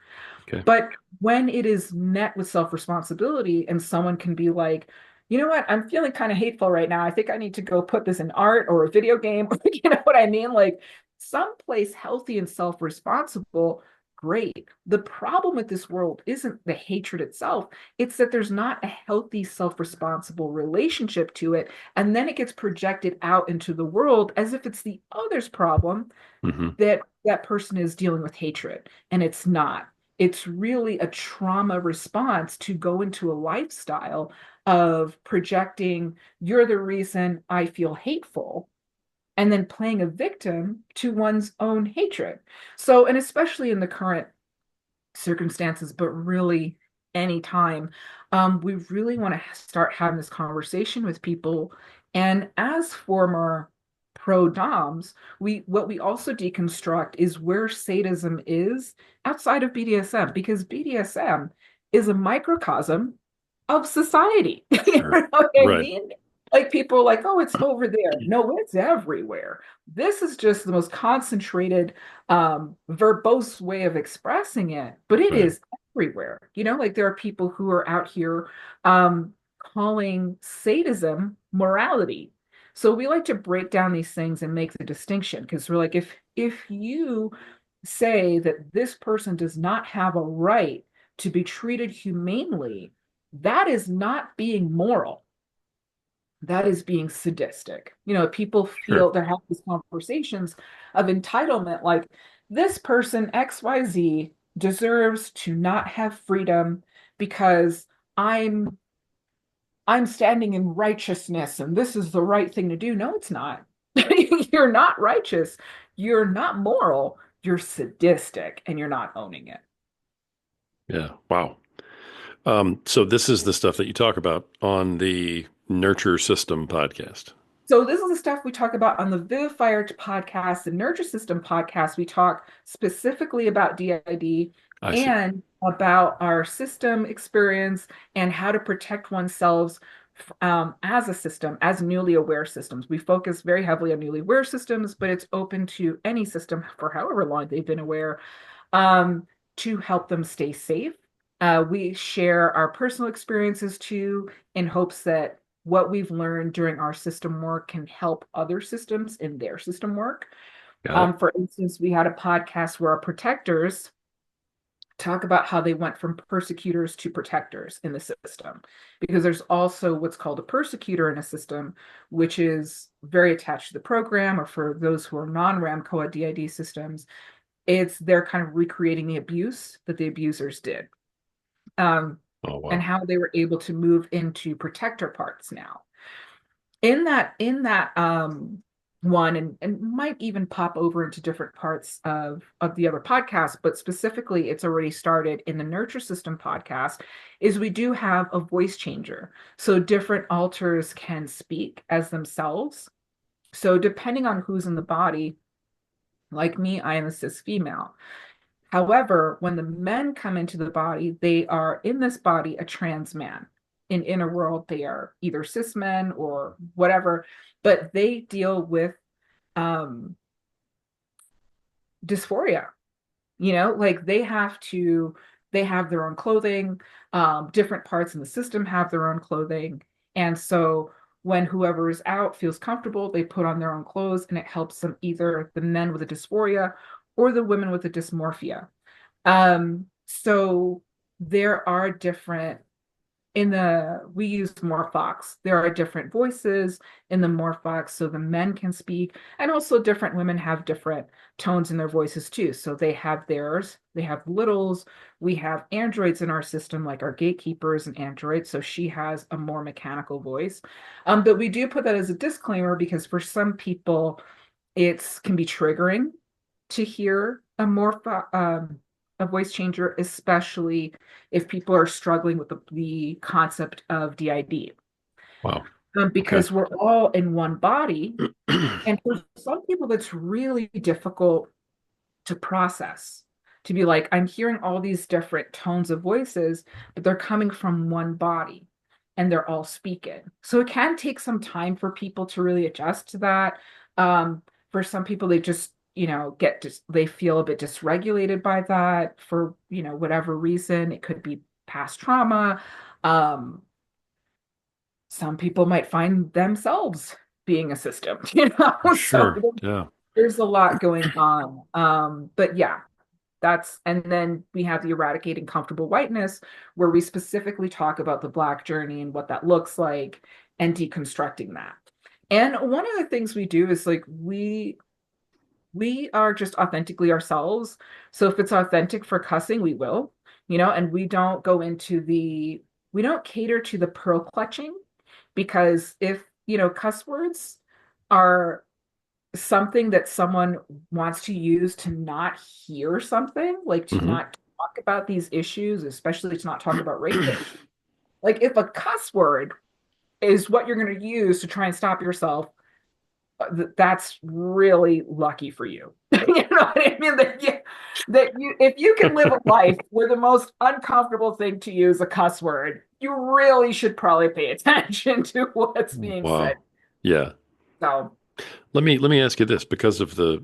Okay. But when it is met with self-responsibility and someone can be like, you know what, I'm feeling kind of hateful right now. I think I need to go put this in art or a video game. You know what I mean? Like someplace healthy and self-responsible, great. The problem with this world isn't the hatred itself. It's that there's not a healthy, self-responsible relationship to it. And then it gets projected out into the world as if it's the other's problem Hmm. that that person is dealing with hatred, and it's not. It's really a trauma response to go into a lifestyle of projecting, you're the reason I feel hateful, and then playing a victim to one's own hatred. So, and especially in the current circumstances, but really anytime, we really want to start having this conversation with people. And as former pro doms, we what we also deconstruct is where sadism is outside of BDSM, because BDSM is a microcosm of society. You Sure. know what I Right. mean? Like people are like, oh, it's over there. No, it's everywhere. This is just the most concentrated, verbose way of expressing it, but it Right. is everywhere. You know, like there are people who are out here um, calling sadism morality. So we like to break down these things and make the distinction because we're like, if you say that this person does not have a right to be treated humanely, that is not being moral. That is being sadistic. You know, people Sure. feel they're having these conversations of entitlement, like this person XYZ deserves to not have freedom because I'm I'm standing in righteousness and this is the right thing to do. No, it's not. You're not righteous. You're not moral. You're sadistic and you're not owning it. Yeah. Wow. So this is the stuff that you talk about on the Nurture System podcast. So this is the stuff we talk about on the Vivifier podcast, the Nurture System podcast. We talk specifically about DID I see. and about our system experience and how to protect oneself as a system, as newly aware systems. We focus very heavily on newly aware systems, but it's open to any system for however long they've been aware, um, to help them stay safe. We share our personal experiences too, in hopes that what we've learned during our system work can help other systems in their system work. Got it. For instance, we had a podcast where our protectors talk about how they went from persecutors to protectors in the system, because there's also what's called a persecutor in a system, which is very attached to the program, or for those who are non-RAMCOA DID systems, it's they're kind of recreating the abuse that the abusers did, um, Oh, and wow. how they were able to move into protector parts now. In that one, and might even pop over into different parts of the other podcasts, but specifically it's already started in the Nurture System podcast, is we do have a voice changer. So different alters can speak as themselves. So depending on who's in the body, like me, I am a cis female. However, when the men come into the body, they are in this body a trans man. In inner world, they are either cis men or whatever, but they deal with um, dysphoria. You know, like they have their own clothing. Different parts in the system have their own clothing, and so when whoever is out feels comfortable, they put on their own clothes, and it helps them, either the men with a dysphoria or the women with a dysmorphia. So there are different in the we use Morphox. There are different voices in the Morphox, so the men can speak, and also different women have different tones in their voices too. So they have theirs, they have littles. We have androids in our system, like our gatekeeper is an android, so she has a more mechanical voice. But we do put that as a disclaimer because for some people, it's can be triggering to hear a voice changer, especially if people are struggling with the concept of DID. Wow. Okay. because we're all in one body. And for some people, that's really difficult to process, to be like, I'm hearing all these different tones of voices, but they're coming from one body and they're all speaking. So it can take some time for people to really adjust to that. Um, for some people, they just, they feel a bit dysregulated by that for, whatever reason. It could be past trauma. Um, some people might find themselves being a system, so Sure. Yeah. there's a lot going on. But yeah, and then we have the Eradicating Comfortable Whiteness, where we specifically talk about the Black journey and what that looks like and deconstructing that. And one of the things we do is like we are just authentically ourselves. So if it's authentic for cussing, we will, and we don't cater to the pearl clutching, because if, cuss words are something that someone wants to use to not hear something, like to Hmm. not talk about these issues, especially to not talk about rape issues. Like if a cuss word is what you're going to use to try and stop yourself, that's really lucky for you. You know what I mean? If you can live a life where the most uncomfortable thing to use a cuss word, you really should probably pay attention to what's being said. Wow. Yeah. So, Let me ask you this, because of sure.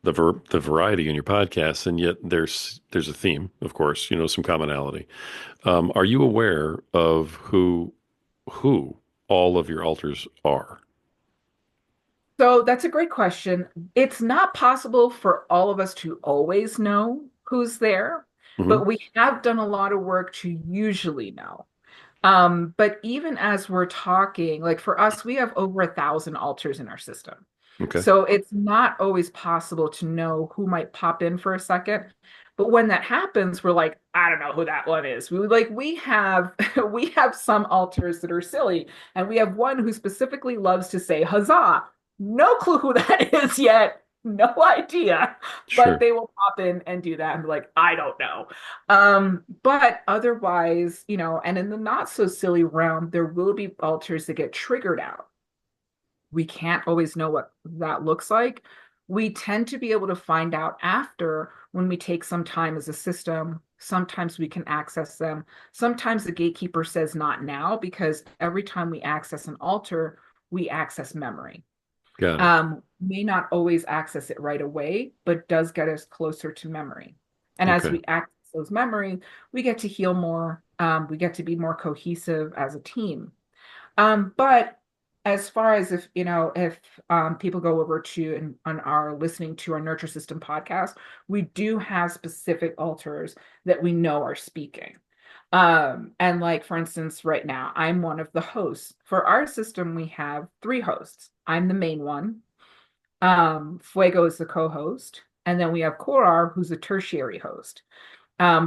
the variety in your podcasts, and yet there's a theme, of course, some commonality. Are you aware of who all of your alters are? So that's a great question. It's not possible for all of us to always know who's there, Hmm. but we have done a lot of work to usually know. But even as we're talking, like for us, we have over 1,000 altars in our system. Okay. So it's not always possible to know who might pop in for a second. But when that happens, we're like, I don't know who that one is. We have we have some altars that are silly, and we have one who specifically loves to say huzzah. No clue who that is yet. No idea. But Sure. they will pop in and do that and be like, I don't know. But otherwise, and in the not so silly realm, there will be altars that get triggered out. We can't always know what that looks like. We tend to be able to find out after, when we take some time as a system. Sometimes we can access them. Sometimes the gatekeeper says not now, because every time we access an altar, we access memory. Got it. May not always access it right away, but does get us closer to memory. And as Okay. we access those memories, we get to heal more. We get to be more cohesive as a team. But as far as if people go over to and are listening to our Nurture System podcast, we do have specific altars that we know are speaking. And like for instance, right now, I'm one of the hosts. For our system, we have three hosts. I'm the main one. Fuego is the co-host, and then we have Korar, who's a tertiary host.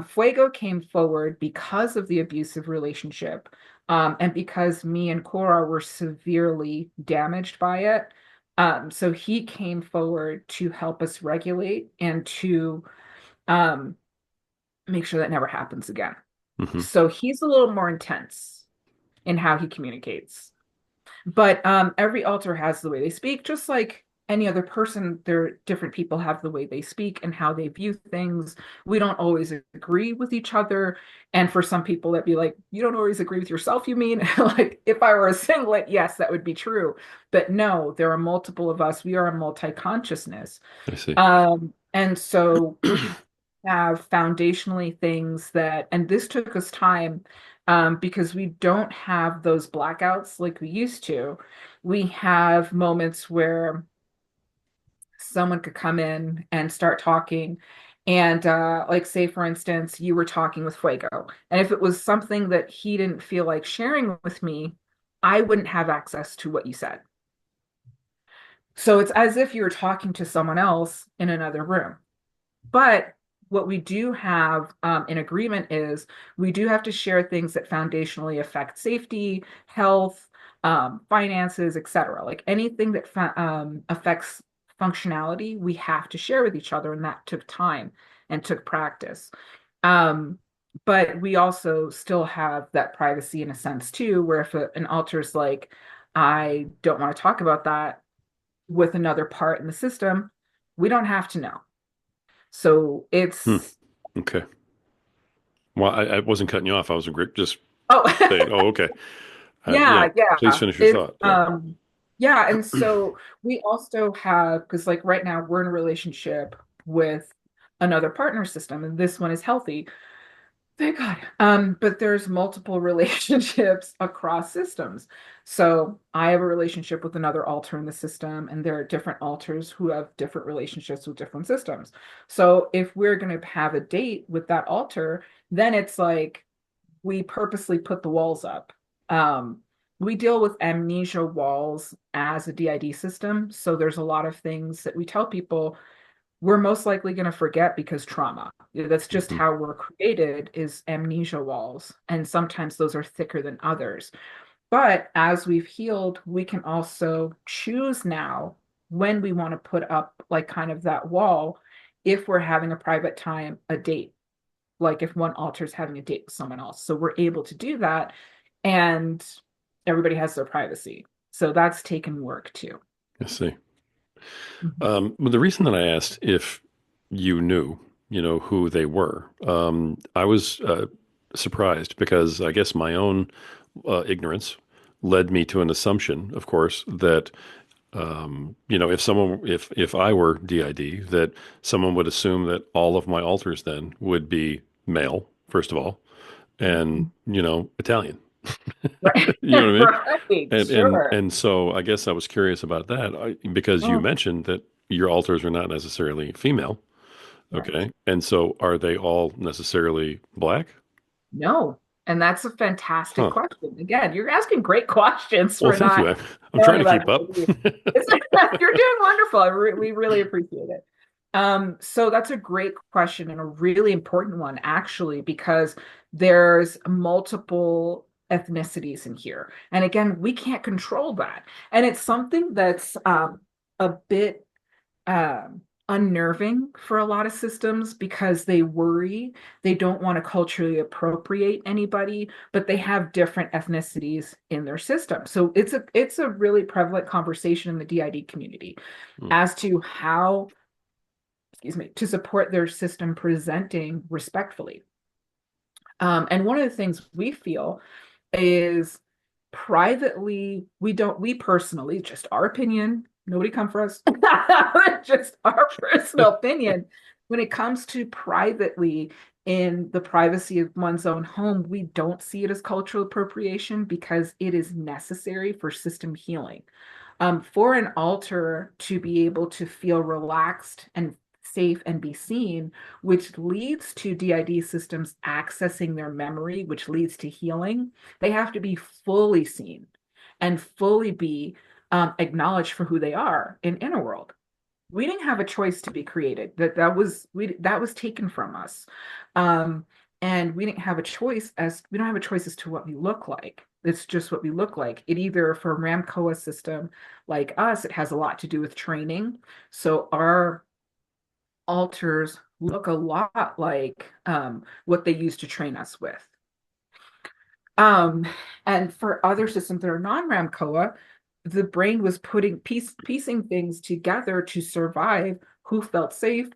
Fuego came forward because of the abusive relationship, and because me and Cora were severely damaged by it. So he came forward to help us regulate and to um, make sure that never happens again. Hmm. So he's a little more intense in how he communicates. But every altar has the way they speak, just like any other person. There, different people have the way they speak and how they view things. We don't always agree with each other. And for some people, that'd be like, you don't always agree with yourself, you mean? Like, if I were a singlet, yes, that would be true. But no, there are multiple of us. We are a multi-consciousness. I see. And so we have foundationally things that, and this took us time, because we don't have those blackouts like we used to. We have moments where someone could come in and start talking. And like, say, for instance, you were talking with Fuego. And if it was something that he didn't feel like sharing with me, I wouldn't have access to what you said. So it's as if you were talking to someone else in another room. But what we do have in agreement is we do have to share things that foundationally affect safety, health, finances, etc. Like anything that affects functionality, we have to share with each other, and that took time and took practice. Um, But we also still have that privacy in a sense too, where if an altar's like, I don't want to talk about that with another part in the system, we don't have to know. So Hmm. it's Okay. Well, I wasn't cutting you off. I was just oh saying, oh, okay. Yeah. yeah, Please yeah. finish your It's thought. Yeah. yeah, and so we also have, because like right now we're in a relationship with another partner system, and this one is healthy. Thank God. But there's multiple relationships across systems. So I have a relationship with another alter in the system, and there are different alters who have different relationships with different systems. So if we're going to have a date with that alter, then it's like we purposely put the walls up. Um, we deal with amnesia walls as a DID system. So there's a lot of things that we tell people we're most likely going to forget because trauma. That's just Mhm. how we're created is amnesia walls. And sometimes those are thicker than others. But as we've healed, we can also choose now when we want to put up like kind of that wall if we're having a private time, a date, like if one alter is having a date with someone else. So we're able to do that and everybody has their privacy. So that's taken work too. I see. Mhm. Well, the reason that I asked if you knew, who they were, I was surprised because I guess my own ignorance led me to an assumption, of course, that if I were DID, that someone would assume that all of my alters then would be male, first of all, and Italian. Right. You know what I mean? Right. And and Sure. and so I guess I was curious about that because you Oh, mentioned that your alters are not necessarily female. right. Okay. And so are they all necessarily black? No. And that's a fantastic Huh. question. Again, you're asking great questions Well, for thank you. not I'm trying knowing to about keep up. DID. It's, you're doing wonderful. We really appreciate it. So that's a great question and a really important one, actually, because there's multiple ethnicities in here. And again, we can't control that. And it's something that's a bit unnerving for a lot of systems because they worry they don't want to culturally appropriate anybody, but they have different ethnicities in their system. So it's a really prevalent conversation in the DID community Hmm. as to how, excuse me, to support their system presenting respectfully. And one of the things we feel is privately, we personally, just our opinion, nobody come for us, just our personal opinion. When it comes to privately in the privacy of one's own home, we don't see it as cultural appropriation because it is necessary for system healing. For an alter to be able to feel relaxed and safe and be seen, which leads to DID systems accessing their memory, which leads to healing, they have to be fully seen and fully be acknowledged for who they are in inner world. We didn't have a choice to be created. That was taken from us. Um, and we don't have a choice as to what we look like. It's just what we look like. It either for a Ramkoa system like us, it has a lot to do with training. So our altars look a lot like what they used to train us with. Um, and for other systems that are non-Ramkoa, the brain was piecing things together to survive who felt safe,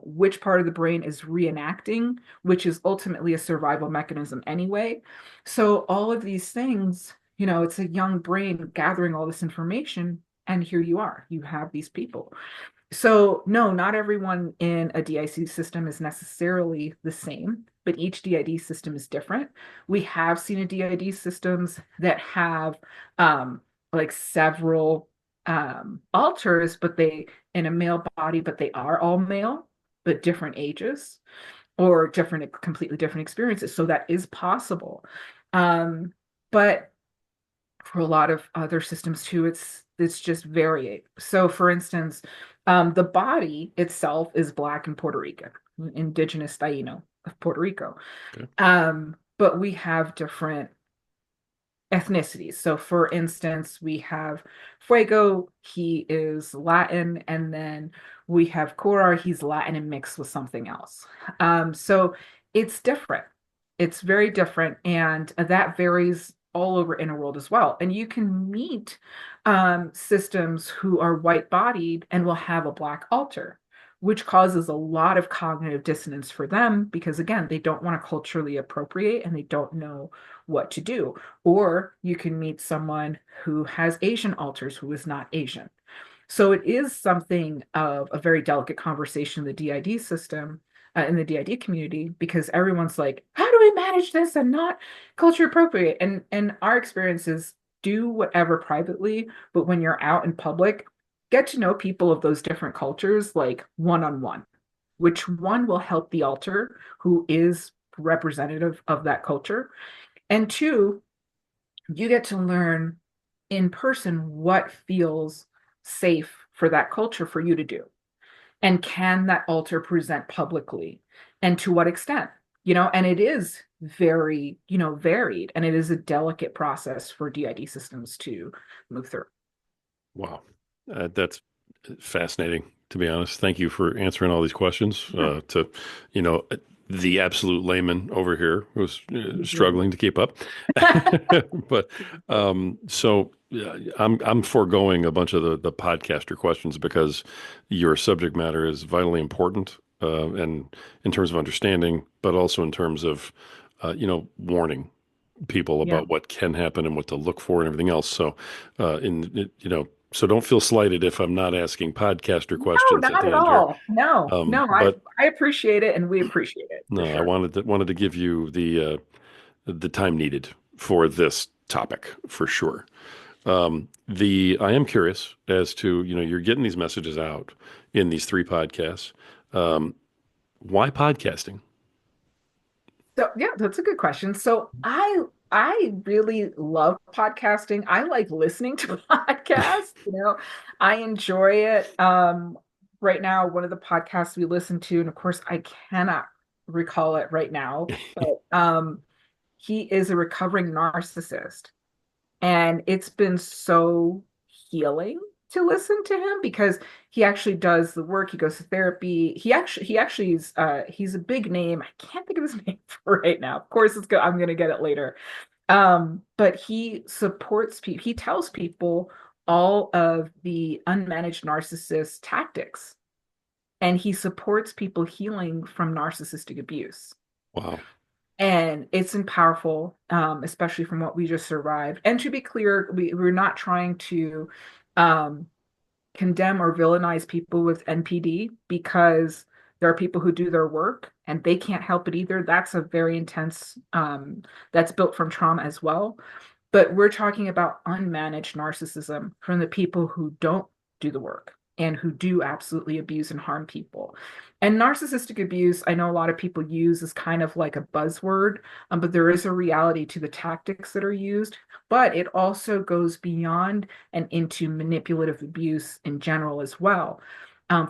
which part of the brain is reenacting, which is ultimately a survival mechanism anyway. So all of these things, it's a young brain gathering all this information, and here you are. You have these people. So, no, not everyone in a DIC system is necessarily the same, but each DID system is different. We have seen a DID systems that have like several alters, but they in a male body, but they are all male, but different ages or completely different experiences. So that is possible. But for a lot of other systems too, it's just variate. So for instance, the body itself is Black in Puerto Rico, indigenous Taino of Puerto Rico. Okay. But we have different ethnicities. So for instance, we have Fuego, he is Latin, and then we have Korar, he's Latin and mixed with something else. So it's different. It's very different, and that varies all over inner world as well. And you can meet systems who are white-bodied and will have a black altar, which causes a lot of cognitive dissonance for them because, again, they don't want to culturally appropriate and they don't know what to do. Or you can meet someone who has Asian altars who is not Asian. So it is something of a very delicate conversation in the DID system, in the DID community, because everyone's like, "How do we manage this and not culture appropriate?" And our experience is do whatever privately, but when you're out in public, get to know people of those different cultures, like one on one. Which one will help the altar, who is representative of that culture, and two, you get to learn in person what feels safe for that culture for you to do. And can that altar present publicly? And to what extent? And it is very, varied, and it is a delicate process for DID systems to move through. Wow. That's fascinating, to be honest. Thank you for answering all these questions. Yeah. You know, the absolute layman over here who's struggling to keep up. But so yeah, I'm foregoing a bunch of the podcaster questions because your subject matter is vitally important, and in terms of understanding, but also in terms of warning people Yeah. about what can happen and what to look for and everything else. So, so don't feel slighted if I'm not asking podcaster No, questions at not the at end here. all. No, no, I But I appreciate it and we appreciate it for no, I sure. wanted to give you the time needed for this topic for sure. The I am curious as to you're getting these messages out in these three podcasts. Um, why podcasting? So yeah, that's a good question. So I really love podcasting. I like listening to podcasts, I enjoy it. Right now, one of the podcasts we listen to, and of course I cannot recall it right now, but he is a recovering narcissist. And it's been so healing to listen to him because he actually does the work. He goes to therapy. He actually is he's a big name. I can't think of his name for right now. Of course it's good. I'm gonna get it later. But he supports people, he tells people all of the unmanaged narcissist tactics, and he supports people healing from narcissistic abuse. Wow. And it's powerful, especially from what we just survived. And to be clear, we're not trying to um, condemn or villainize people with NPD because there are people who do their work and they can't help it either. That's a very intense, that's built from trauma as well. But we're talking about unmanaged narcissism from the people who don't do the work and who do absolutely abuse and harm people. And narcissistic abuse, I know a lot of people use as kind of like a buzzword, but there is a reality to the tactics that are used. But it also goes beyond and into manipulative abuse in general as well,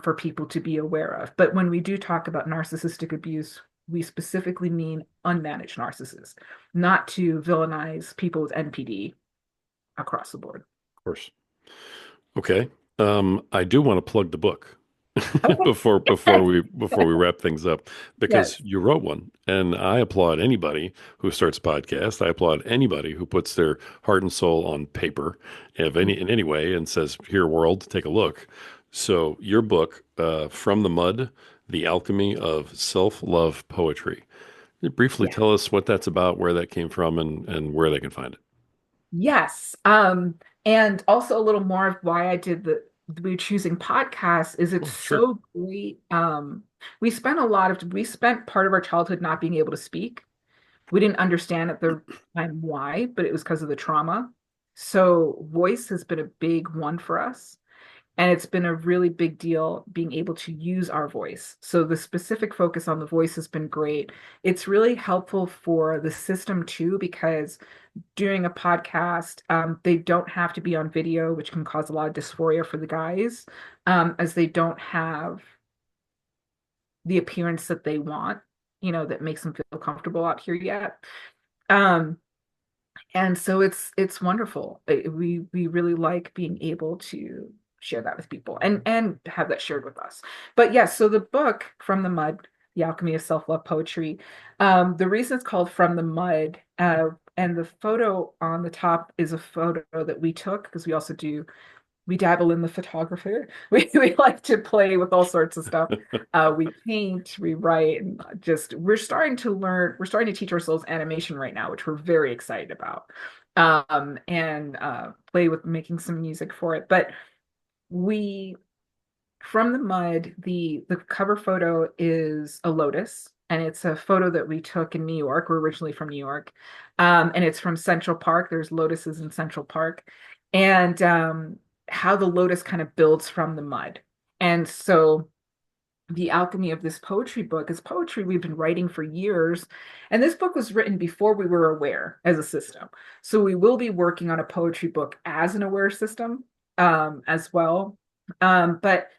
for people to be aware of. But when we do talk about narcissistic abuse, we specifically mean unmanaged narcissists, not to villainize people with NPD across the board. Of course. Okay. I do want to plug the book Okay. before we wrap things up because Yes. you wrote one, and I applaud anybody who starts a podcast. I applaud anybody who puts their heart and soul on paper, in any way, and says, "Here, world, take a look." So your book, From the Mud: The Alchemy of Self-Love Poetry. Briefly Yeah. tell us what that's about, where that came from, and where they can find it. Yes. And also a little more of why I did we choosing podcasts is it's Oh, sure. so great. We spent part of our childhood not being able to speak. We didn't understand at the time why, but it was because of the trauma. So voice has been a big one for us. And it's been a really big deal being able to use our voice. So the specific focus on the voice has been great. It's really helpful for the system too, because doing a podcast, they don't have to be on video, which can cause a lot of dysphoria for the guys, as they don't have the appearance that they want, that makes them feel comfortable out here yet. Um, and so it's wonderful. We really like being able to share that with people and have that shared with us. But yes, so the book From the Mud, The Alchemy of Self-Love Poetry. The reason it's called From the Mud, and the photo on the top is a photo that we took because we dabble in the photography. We like to play with all sorts of stuff. We paint, we write, and just we're starting to teach ourselves animation right now, which we're very excited about. And play with making some music for it. But we from the mud, the cover photo is a lotus, and it's a photo that we took in New York. We're originally from New York, and it's from Central Park. There's lotuses in Central Park, and how the lotus kind of builds from the mud. And so the alchemy of this poetry book is poetry we've been writing for years. And this book was written before we were aware as a system. So we will be working on a poetry book as an aware system as well. But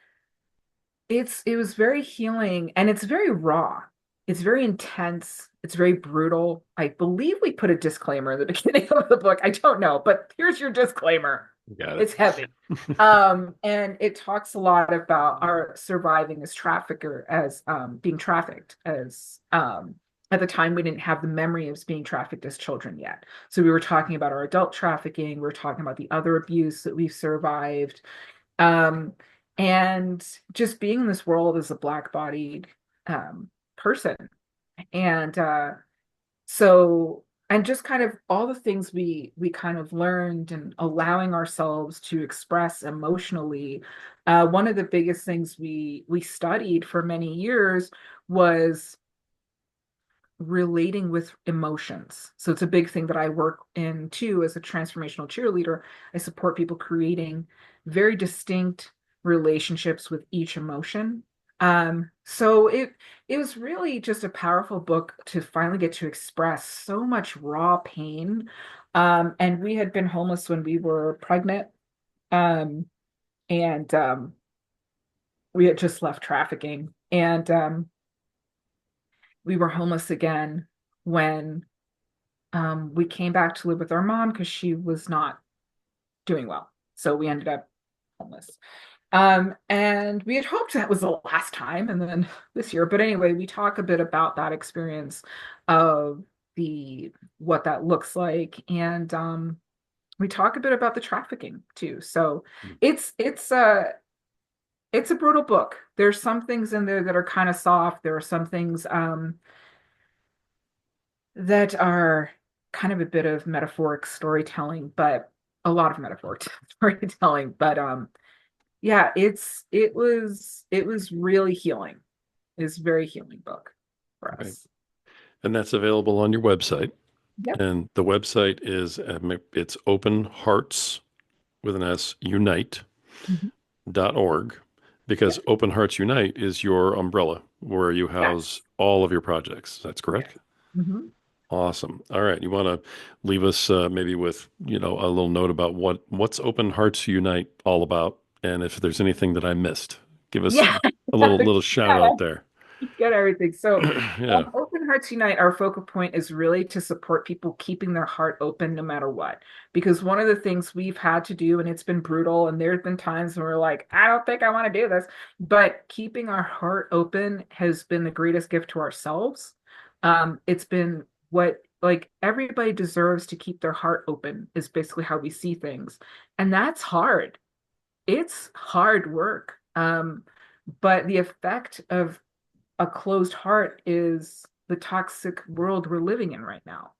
it was very healing, and it's very raw. It's very intense. It's very brutal. I believe we put a disclaimer in the beginning of the book. I don't know, but here's your disclaimer. Got It's it. heavy. And it talks a lot about our surviving as trafficker, as being trafficked, as at the time we didn't have the memory of being trafficked as children yet. So we were talking about our adult trafficking, we were talking about the other abuse that we've survived. Um, and just being in this world as a black-bodied person. And and just kind of all the things we kind of learned and allowing ourselves to express emotionally. One of the biggest things we studied for many years was relating with emotions. So it's a big thing that I work in too as a transformational cheerleader. I support people creating very distinct relationships with each emotion. So it was really just a powerful book to finally get to express so much raw pain. And we had been homeless when we were pregnant. Um, and we had just left trafficking. And we were homeless again when we came back to live with our mom because she was not doing well. So we ended up homeless. And we had hoped that was the last time, and then this year. But anyway, we talk a bit about that experience of the what that looks like, and we talk a bit about the trafficking too. So it's it's a it's a brutal book. There's some things in there that are kind of soft. There are some things that are kind of a bit of metaphoric storytelling, but a lot of metaphoric storytelling. But yeah, it was really healing. It's a very healing book for Right. us. And that's available on your website. Yep. And the website is it's open hearts with an S Mhm. unite.org, because Yep. Open Hearts Unite is your umbrella where you house Yes. all of your projects. That's Yes. correct? hmm Awesome. All right. You want to leave us maybe with, a little note about what's Open Hearts Unite all about, and if there's anything that I missed, give us Yeah. a little shout Yeah. out there. Get everything. So, Yeah. Open Hearts Unite, our focal point is really to support people keeping their heart open no matter what. Because one of the things we've had to do, and it's been brutal, and there's been times when we're like, I don't think I want to do this, but keeping our heart open has been the greatest gift to ourselves. It's been what, like, everybody deserves to keep their heart open, is basically how we see things. And that's hard. It's hard work. But the effect of a closed heart is the toxic world we're living in right now.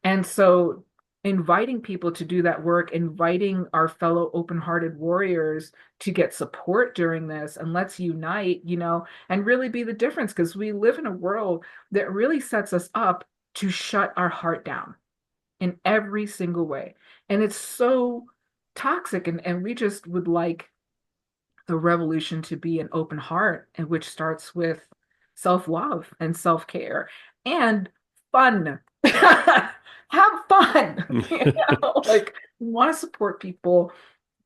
And so inviting people to do that work, inviting our fellow open-hearted warriors to get support during this, and let's unite, and really be the difference, because we live in a world that really sets us up to shut our heart down in every single way. And it's so toxic, and we just would like the revolution to be an open heart, and which starts with self-love and self-care and fun. Have fun. Like, we want to support people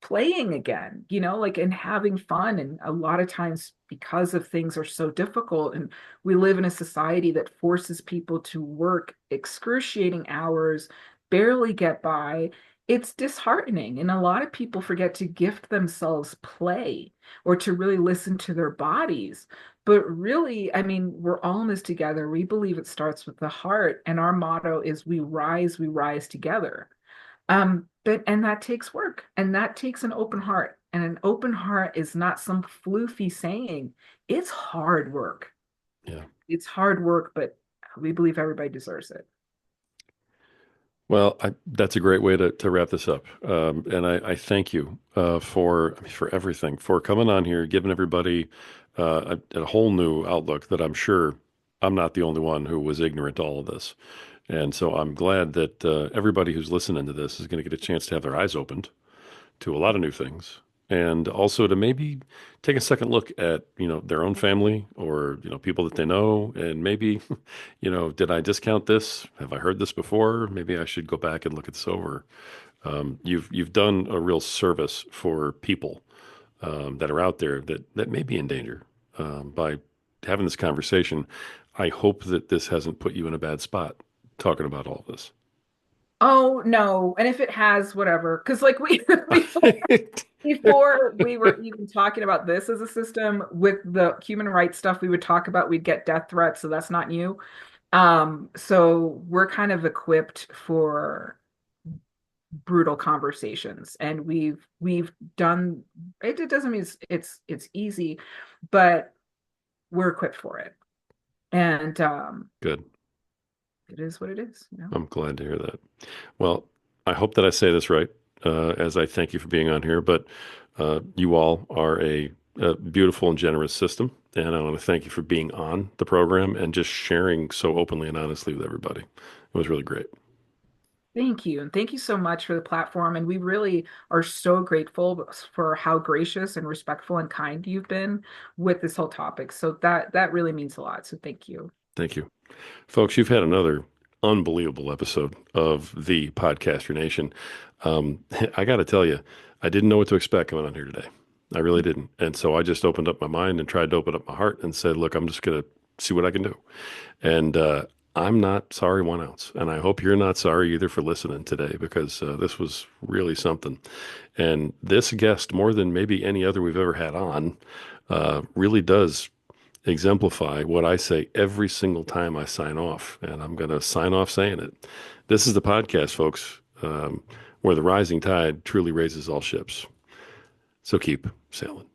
playing again, like, and having fun. And a lot of times, because of things are so difficult, and we live in a society that forces people to work excruciating hours, barely get by, it's disheartening. And a lot of people forget to gift themselves play or to really listen to their bodies. But really, I mean, we're all in this together. We believe it starts with the heart, and our motto is we rise together. But and that takes work, and that takes an open heart. And an open heart is not some floofy saying. It's hard work. Yeah. It's hard work, but we believe everybody deserves it. Well, that's a great way to wrap this up. And I thank you for everything, for coming on here, giving everybody a whole new outlook that I'm sure I'm not the only one who was ignorant to all of this. And so I'm glad that everybody who's listening to this is going to get a chance to have their eyes opened to a lot of new things, and also to maybe take a second look at, their own family, or, people that they know, and maybe, did I discount this? Have I heard this before? Maybe I should go back and look at this over. You've done a real service for people that are out there that may be in danger by having this conversation. I hope that this hasn't put you in a bad spot talking about all this. Oh no. And if it has, whatever. Because like we before we were even talking about this as a system with the human rights stuff we would talk about, we'd get death threats, so that's not new. So we're kind of equipped for brutal conversations, and we've done it. It doesn't mean it's easy, but we're equipped for it. And Good. it is what it is, you know. I'm glad to hear that. Well, I hope that I say this right, as I thank you for being on here. But you all are a beautiful and generous system. And I want to thank you for being on the program and just sharing so openly and honestly with everybody. It was really great. Thank you. And thank you so much for the platform. And we really are so grateful for how gracious and respectful and kind you've been with this whole topic. So that really means a lot. So thank you. Thank you. Folks, you've had another unbelievable episode of the Podcaster Nation. I got to tell you, I didn't know what to expect coming on here today. I really didn't. And so I just opened up my mind and tried to open up my heart and said, look, I'm just going to see what I can do. And I'm not sorry 1 ounce. And I hope you're not sorry either for listening today, because this was really something. And this guest, more than maybe any other we've ever had on, really does exemplify what I say every single time I sign off. And I'm going to sign off saying it. This is the podcast, folks, where the rising tide truly raises all ships. So keep sailing.